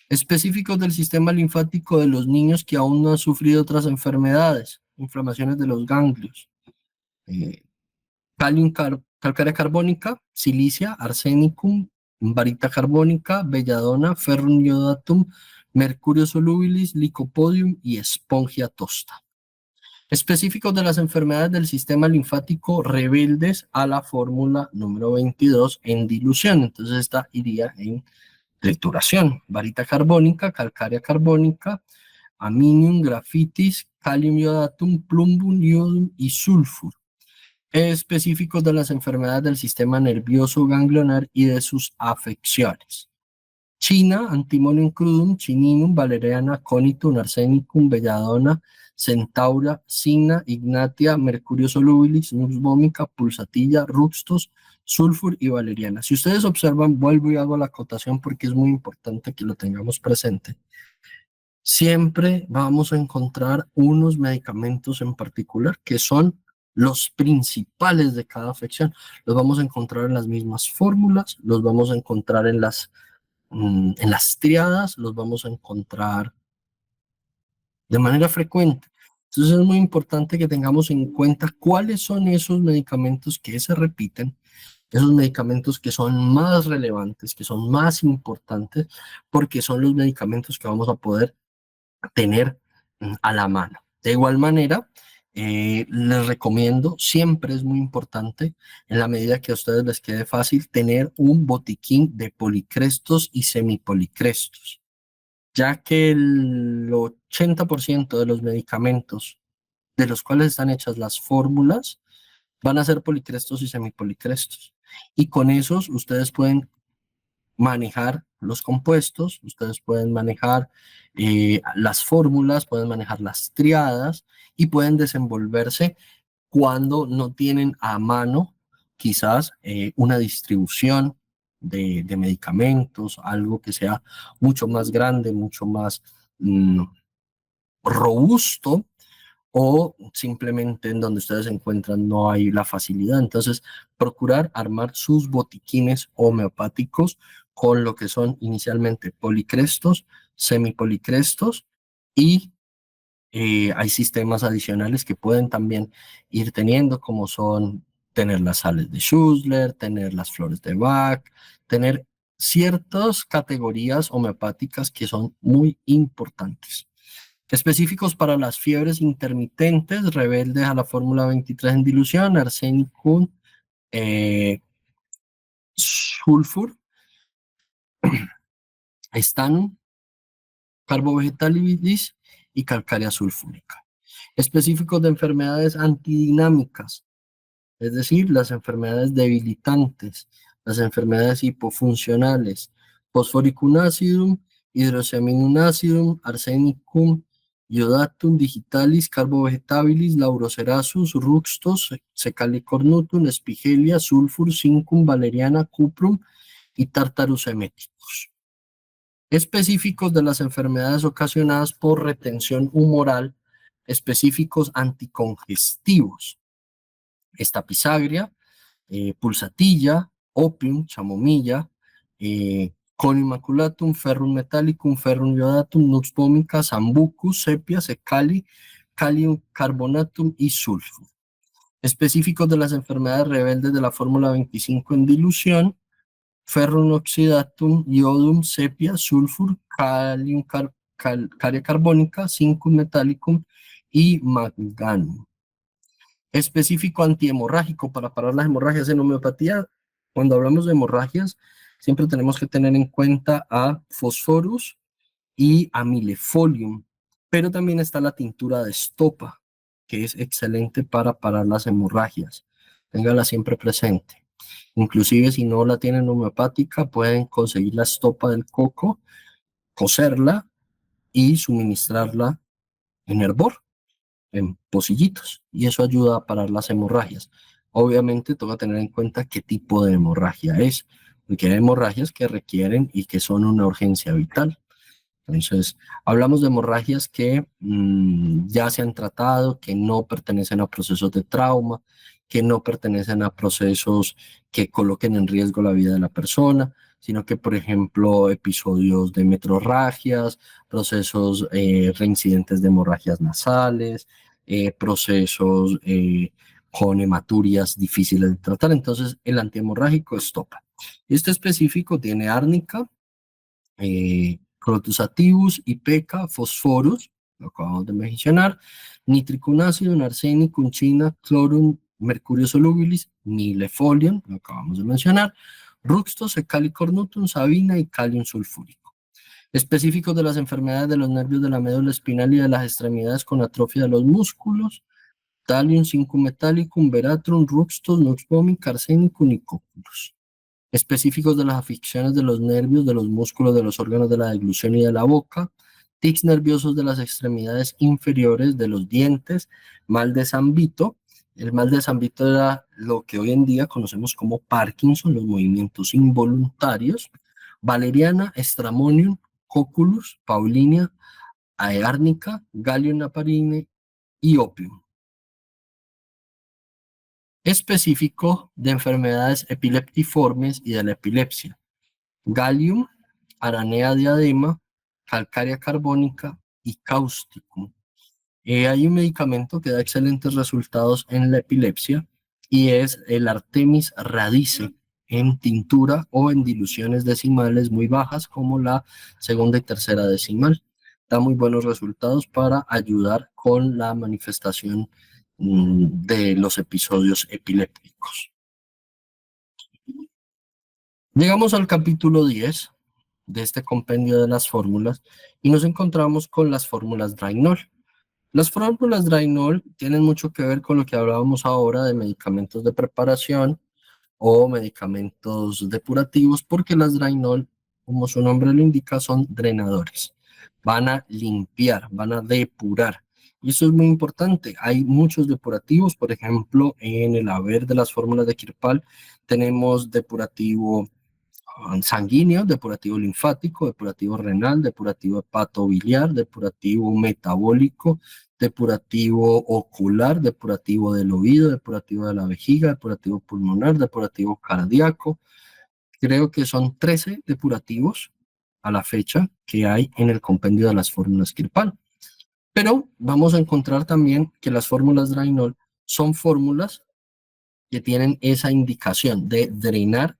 Específicos del sistema linfático de los niños que aún no han sufrido otras enfermedades, inflamaciones de los ganglios, calcárea carbónica, silicia, arsenicum, varita carbónica, belladona, ferrum iodatum, mercurio solubilis, licopodium y espongia tosta. Específicos de las enfermedades del sistema linfático rebeldes a la fórmula número 22 en dilución. Entonces esta iría en trituración. Varita carbónica, calcárea carbónica, aminium, grafitis, calium iodatum, plumbum, iodum y sulfur. Específicos de las enfermedades del sistema nervioso ganglionar y de sus afecciones. China, antimonium crudum, chininum, valeriana, conitum, arsenicum, belladona, centaura, cina, ignatia, mercurio solubilis, nux vomica, pulsatilla, ruxtos, sulfur y valeriana. Si ustedes observan, vuelvo y hago la acotación porque es muy importante que lo tengamos presente. Siempre vamos a encontrar unos medicamentos en particular que son los principales de cada afección. Los vamos a encontrar en las mismas fórmulas, los vamos a encontrar en las triadas, los vamos a encontrar de manera frecuente. Entonces es muy importante que tengamos en cuenta cuáles son esos medicamentos que se repiten, esos medicamentos que son más relevantes, que son más importantes, porque son los medicamentos que vamos a poder tener a la mano. De igual manera, les recomiendo, siempre es muy importante, en la medida que a ustedes les quede fácil, tener un botiquín de policrestos y semipolicrestos, ya que el 80% de los medicamentos de los cuales están hechas las fórmulas van a ser policrestos y semipolicrestos. Y con esos ustedes pueden manejar los compuestos, ustedes pueden manejar las fórmulas, pueden manejar las triadas y pueden desenvolverse cuando no tienen a mano quizás una distribución de medicamentos, algo que sea mucho más grande, mucho más robusto, o simplemente en donde ustedes se encuentran no hay la facilidad. Entonces, procurar armar sus botiquines homeopáticos con lo que son inicialmente policrestos, semipolicrestos y hay sistemas adicionales que pueden también ir teniendo, como son tener las sales de Schussler, tener las flores de Bach, tener ciertas categorías homeopáticas que son muy importantes. Específicos para las fiebres intermitentes, rebeldes a la fórmula 23 en dilución, arsenicum, sulfur, estanum, Carbovegetalitis y calcárea sulfúrica. Específicos de enfermedades antidinámicas, es decir, las enfermedades debilitantes, las enfermedades hipofuncionales, Phosphoricum acidum, Hydroxyaminum acidum, Arsenicum, Iodatum digitalis, Carbovegetabilis, Laurocerasus, Ruxtos, Secalicornutum, Espigelia, Sulfur, Zincum, Valeriana, Cuprum y Tartarus emeticus. Específicos de las enfermedades ocasionadas por retención humoral, específicos anticongestivos, Staphyagria, pulsatilla, opium, chamomilla, Conium maculatum, ferrum metallicum, ferrum iodatum, nux vomica, sambucus, sepia, secali, calium carbonatum y sulfur. Específicos de las enfermedades rebeldes de la fórmula 25 en dilución, ferrum oxidatum, iodum, sepia, sulfur, caria carbónica, zincum metallicum y manganum. Específico antihemorrágico para parar las hemorragias en homeopatía. Cuando hablamos de hemorragias, siempre tenemos que tener en cuenta a Phosphorus y a Milefolium, pero también está la tintura de estopa, que es excelente para parar las hemorragias. Téngala siempre presente. Inclusive si no la tienen homeopática, pueden conseguir la estopa del coco, cocerla y suministrarla en hervor, en pocillitos, y eso ayuda a parar las hemorragias. Obviamente toca tener en cuenta qué tipo de hemorragia es, porque hay hemorragias que requieren y que son una urgencia vital. Entonces, hablamos de hemorragias que ya se han tratado, que no pertenecen a procesos de trauma, que no pertenecen a procesos que coloquen en riesgo la vida de la persona, sino que, por ejemplo, episodios de metrorragias, procesos reincidentes de hemorragias nasales, procesos con hematurias difíciles de tratar. Entonces, el antihemorrágico es topa. Este específico tiene árnica, Crotus activus, Ipeca, Phosphorus, lo acabamos de mencionar, Nitricum acidum, Arsenicum, China, Chlorum, Mercurio solubilis, Milefolium, lo acabamos de mencionar, Ruxtos, Secalicornutum, Sabina y Calium sulfúrico. Específicos de las enfermedades de los nervios de la médula espinal y de las extremidades con atrofia de los músculos, Thallium, Zincum metallicum, Veratrum, Ruxtos, Nux vomica, Arsenicum y Cocculus. Específicos de las afecciones de los nervios, de los músculos, de los órganos de la deglución y de la boca, tics nerviosos de las extremidades inferiores, de los dientes, mal de San Vito. El mal de San Vito era lo que hoy en día conocemos como Parkinson, los movimientos involuntarios, valeriana, stramonium, cocculus, paulinia, aeárnica, gallium naparine y opium. Específico de enfermedades epileptiformes y de la epilepsia, Gallium, Aranea diadema, calcárea carbónica y cáusticum. Hay un medicamento que da excelentes resultados en la epilepsia y es el Artemis radice en tintura o en diluciones decimales muy bajas como la segunda y tercera decimal. Da muy buenos resultados para ayudar con la manifestación de los episodios epilépticos. Llegamos al capítulo 10 de este compendio de las fórmulas y nos encontramos con las fórmulas Drainol. Las fórmulas Drainol tienen mucho que ver con lo que hablábamos ahora de medicamentos de preparación o medicamentos depurativos, porque las Drainol, como su nombre lo indica, son drenadores. Van a limpiar, van a depurar. Y eso es muy importante. Hay muchos depurativos, por ejemplo, en el haber de las fórmulas de Kirpal tenemos depurativo sanguíneo, depurativo linfático, depurativo renal, depurativo hepatobiliar, depurativo metabólico, depurativo ocular, depurativo del oído, depurativo de la vejiga, depurativo pulmonar, depurativo cardíaco. Creo que son 13 depurativos a la fecha que hay en el compendio de las fórmulas Kirpal. Pero vamos a encontrar también que las fórmulas Drainol son fórmulas que tienen esa indicación de drenar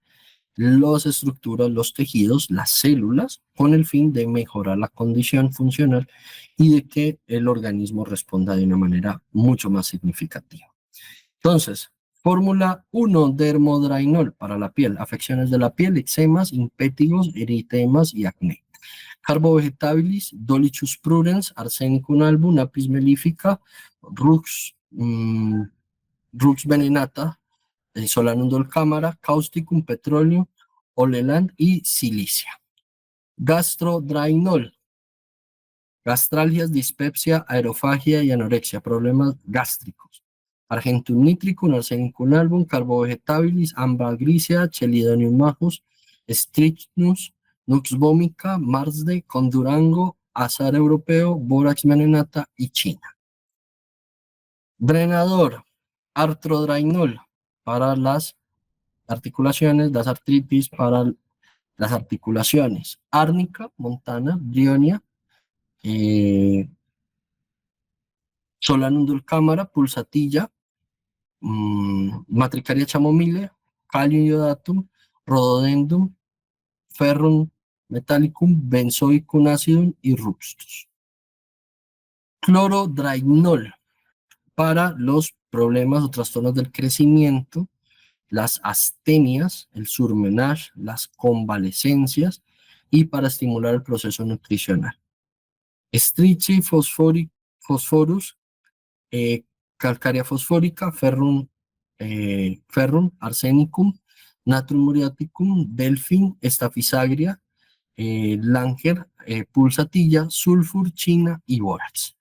las estructuras, los tejidos, las células, con el fin de mejorar la condición funcional y de que el organismo responda de una manera mucho más significativa. Entonces, fórmula 1, dermodrainol para la piel, afecciones de la piel, eczemas, impétigos, eritemas y acné. Carbo vegetabilis, Dolichus prurens, Arsenicum album, Apis mellifica, Rux venenata, Solanum dulcamara, Causticum, Petroleum, Oleland y Silicia. Gastrodrainol, gastralgias, dispepsia, aerofagia y anorexia, problemas gástricos. Argentum nitricum, Arsenicum album, Carbo vegetabilis, Amba grisea, Chelidonium majus, Strychnus, Nux vomica, Marsde, Condurango, Azar europeo, Borax venenata y China. Drenador, artrodrainol, para las articulaciones, las artritis, para las articulaciones. Árnica, montana, brionia, Solanum dulcamara, pulsatilla, Matricaria chamomile, Callium iodatum, Rhododendrum, Ferrum metallicum, Benzoicum acidum y Rupstus. Clorodrainol, para los problemas o trastornos del crecimiento, las astenias, el surmenage, las convalescencias y para estimular el proceso nutricional. Strychnine phosphorus, calcárea fosfórica, ferrum arsenicum, natrum muriaticum, delfin, estafisagria, langer, pulsatilla, sulfur, china y bórax.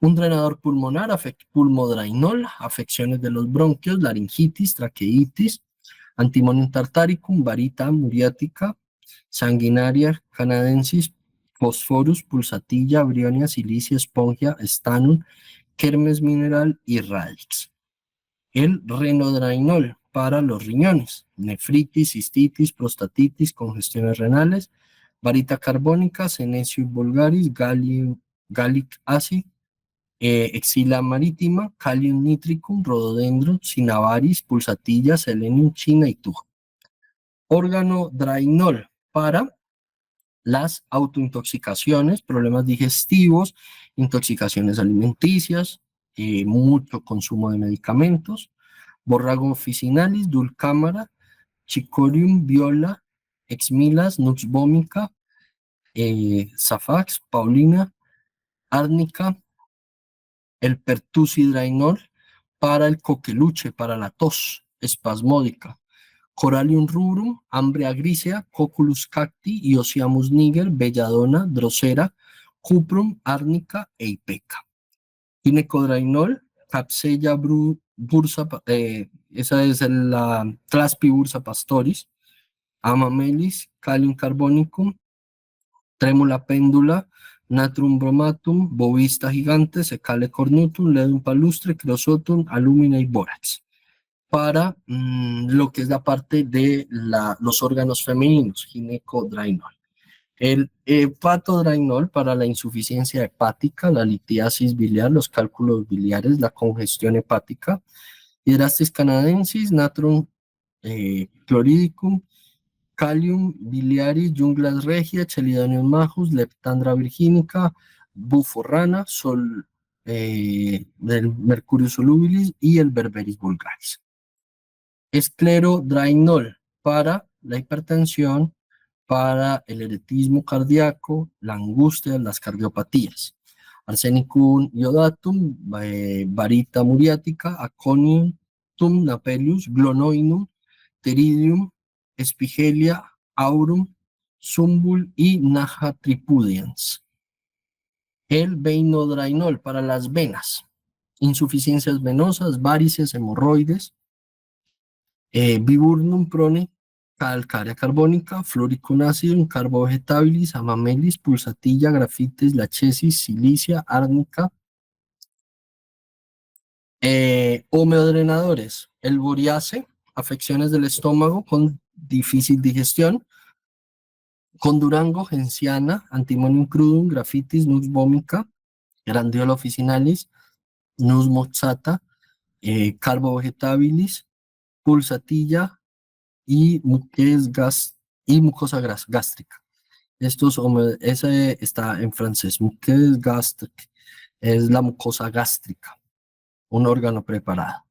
Un drenador pulmonar, pulmodrainol, afecciones de los bronquios, laringitis, traqueitis, antimonium tartaricum, varita muriática, sanguinaria canadensis, fosforus, pulsatilla, brionia, silicia, espongia, stanum, kermes mineral y radix. El renodrainol para los riñones, nefritis, cistitis, prostatitis, congestiones renales, varita carbónica, senecio vulgaris, gallic acid, exila marítima, Callium nitricum, rhododendron, cinnabaris, pulsatilla, selenium, china y tuja. Órgano drainol para las autointoxicaciones, problemas digestivos, intoxicaciones alimenticias, mucho consumo de medicamentos, borrago officinalis, dulcámara, chicorium, viola, exmilas, nux vomica, safax, paulina, árnica, el pertusidrainol para el coqueluche, para la tos espasmódica, Corallium rubrum, Ambrea grisea, Cocculus cacti, Iosiamus niger, Belladonna, Drosera, Cuprum, árnica e ipeca. Ginecodrainol, Capsella bursa, esa es la Claspi bursa pastoris, Amamelis, Callium carbonicum, Tremula péndula, Natrum bromatum, Bovista gigante, Secale cornutum, Ledum palustre, Creosotum, Alumina y Bórax. Para lo que es la parte de los órganos femeninos, ginecodrainol. El hepatodrainol para la insuficiencia hepática, la litiasis biliar, los cálculos biliares, la congestión hepática, Hydrastis canadensis, Natrum chloridicum, Callium biliaris, Junglas regia, Chelidonium majus, Leptandra virginica, Buforrana, del Mercurio solubilis y el Berberis vulgaris. Esclerodrainol para la hipertensión, para el eretismo cardíaco, la angustia, las cardiopatías. Arsenicum iodatum, varita muriática, Aconium, napelius, Glonoinum, Pteridium, Espigelia, Aurum, Zumbul y Naja tripudians. El beinodrainol para las venas, insuficiencias venosas, varices, hemorroides, Viburnum prone, calcárea carbónica, Floricum acidum, Carbo vegetabilis, Amamelis, pulsatilla, grafites, lachesis, silicia, árnica. Homeodrenadores, el boriace, afecciones del estómago con difícil digestión, Condurango, genciana, Antimonium crudum, grafitis, Nux vomica, Grandiola officinalis, Nux mozzata, Carbo vegetabilis, pulsatilla y mucosa gástrica. Ese está en francés, muqueuse gastrique, es la mucosa gástrica, un órgano preparado.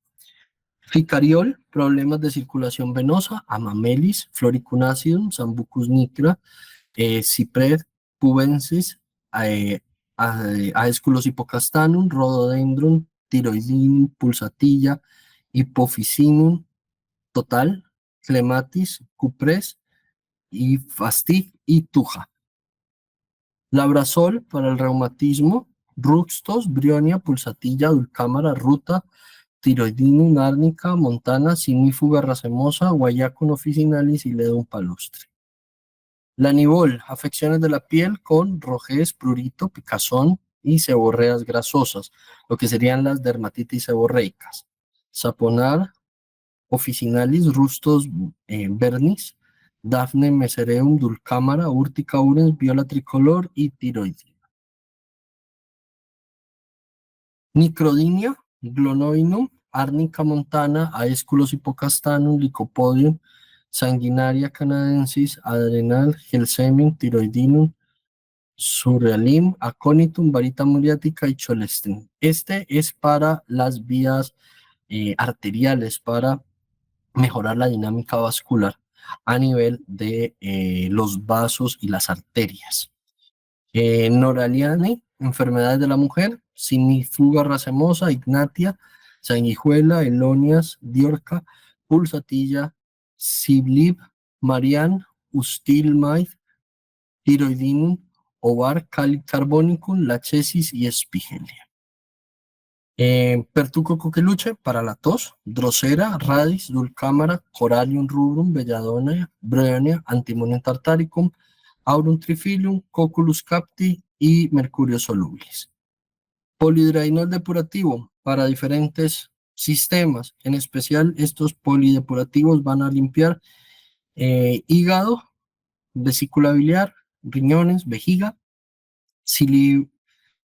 Ficariol, problemas de circulación venosa, Amamelis, Floricum acidum, Sambucus nigra, Cipred, pubensis, eh, Aesculus hipocastanum, Rhododendron, Thyroidinum, Pulsatilla, Hypophysinum, Total, Clematis, Cuprés y Fastig y Tuja. Labrazol para el reumatismo, Ruxtos, Brionia, Pulsatilla, Dulcámara, Ruta, Tiroidinum, Árnica, Montana, Simífuga racemosa, Guaiacum officinalis y Ledum palustre. Lanibol, afecciones de la piel con rojez, prurito, picazón y seborreas grasosas, lo que serían las dermatitis seborreicas. Saponar, officinalis, rustos, vernis, Daphne mesereum, dulcámara, urtica urens, viola tricolor y tiroides. Microdinia, glonoinum, Arnica montana, Aesculus hipocastanum, Lycopodium, Sanguinaria canadensis, Adrenal, Gelsemium, Tiroidinum, Surrealim, Aconitum, Varita muriatica y Cholestrin. Este es para las vías arteriales, para mejorar la dinámica vascular a nivel de los vasos y las arterias. Noraliane, enfermedades de la mujer, simifuga racemosa, ignatia, sanguijuela, elonias, diorca, pulsatilla, siblib, marian, ustilmaid, tiroidinum, ovar, carbonicum, lachesis y espigelia. Pertuco coqueluche para la tos, drosera, radix, dulcámara, coralium rubrum, belladona, bryonia, antimonium tartaricum, aurum trifilium, coculus capti y mercurio solubilis. Polidrainol depurativo para diferentes sistemas, en especial estos polidepurativos van a limpiar hígado, vesícula biliar, riñones, vejiga,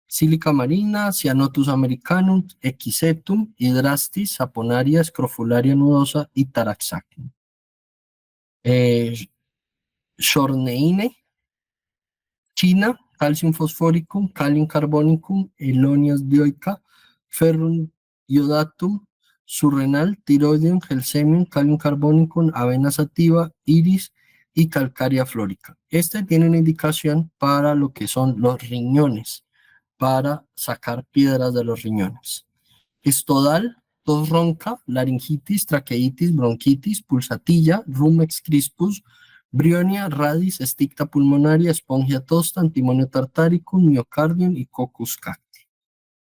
sílica marina, Cyanotus americanum, equisetum, hidrastis, saponaria, scrofularia nudosa y taraxacum. Shorneine, China, calcium fosforicum, kalium carbonicum, elonias dioica, ferrum iodatum, surrenal, tiroideum, gelsemium, kalium carbonicum, avena sativa, iris y calcárea flórica. Este tiene una indicación para lo que son los riñones, para sacar piedras de los riñones. Estodal, tos ronca, laringitis, traqueitis, bronquitis, pulsatilla, rumex crispus, brionia, radis, esticta pulmonaria, espongia tosta, antimonio tartaricum, miocardium y coccus cacti.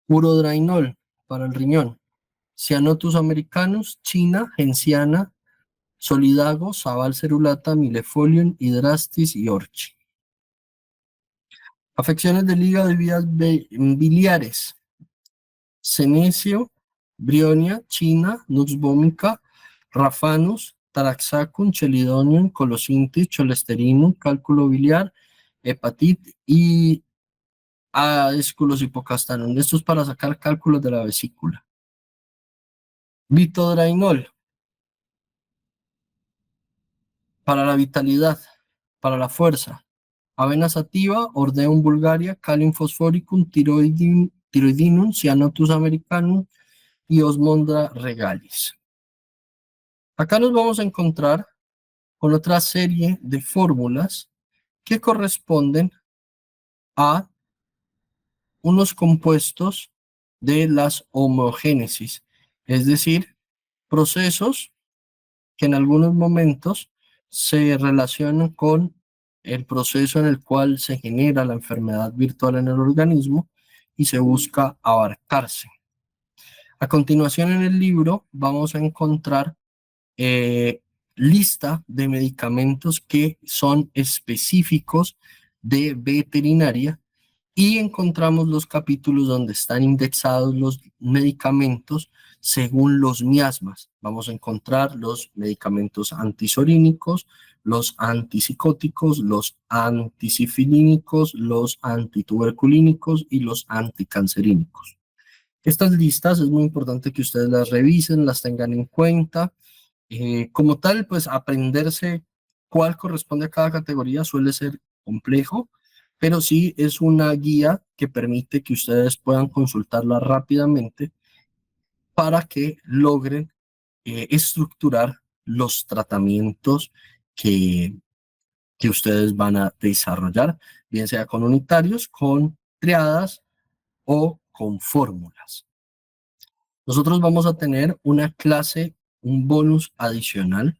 Urodrainol para el riñón. Cyanotus americanus, China, genciana, solidago, sabal cerulata, milefolium, hidrastis y orchi. Afecciones del hígado y vías biliares. Senecio, brionia, China, nux vomica, rafanus, taraxacum, chelidonium, colosintis, cholesterinum, cálculo biliar, hepatitis y Aesculus hipocastanum. Esto es para sacar cálculos de la vesícula. Vitodrainol, para la vitalidad, para la fuerza. Avena sativa, Ordeum vulgaria, Kalium fosforicum, tiroidinum, Cyanotus americanum y Osmondra regalis. Acá nos vamos a encontrar con otra serie de fórmulas que corresponden a unos compuestos de las homogénesis, es decir, procesos que en algunos momentos se relacionan con el proceso en el cual se genera la enfermedad virtual en el organismo y se busca abarcarse. A continuación en el libro vamos a encontrar lista de medicamentos que son específicos de veterinaria y encontramos los capítulos donde están indexados los medicamentos según los miasmas. Vamos a encontrar los medicamentos antisorínicos, los antipsicóticos, los antisifilínicos, los antituberculínicos y los anticancerínicos. Estas listas es muy importante que ustedes las revisen, las tengan en cuenta. Como tal, pues aprenderse cuál corresponde a cada categoría suele ser complejo, pero sí es una guía que permite que ustedes puedan consultarla rápidamente para que logren estructurar los tratamientos que que ustedes van a desarrollar, bien sea con unitarios, con triadas o con fórmulas. Nosotros vamos a tener una clase, un bonus adicional.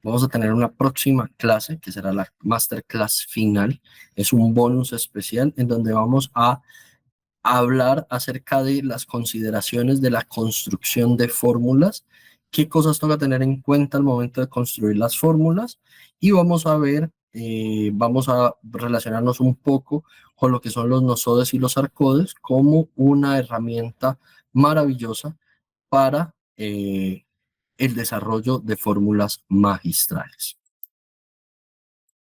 Vamos a tener una próxima clase que será la masterclass final. Es un bonus especial en donde vamos a hablar acerca de las consideraciones de la construcción de fórmulas, qué cosas toca tener en cuenta al momento de construir las fórmulas y vamos a ver, vamos a relacionarnos un poco con lo que son los nosodes y los arcodes como una herramienta maravillosa para el desarrollo de fórmulas magistrales.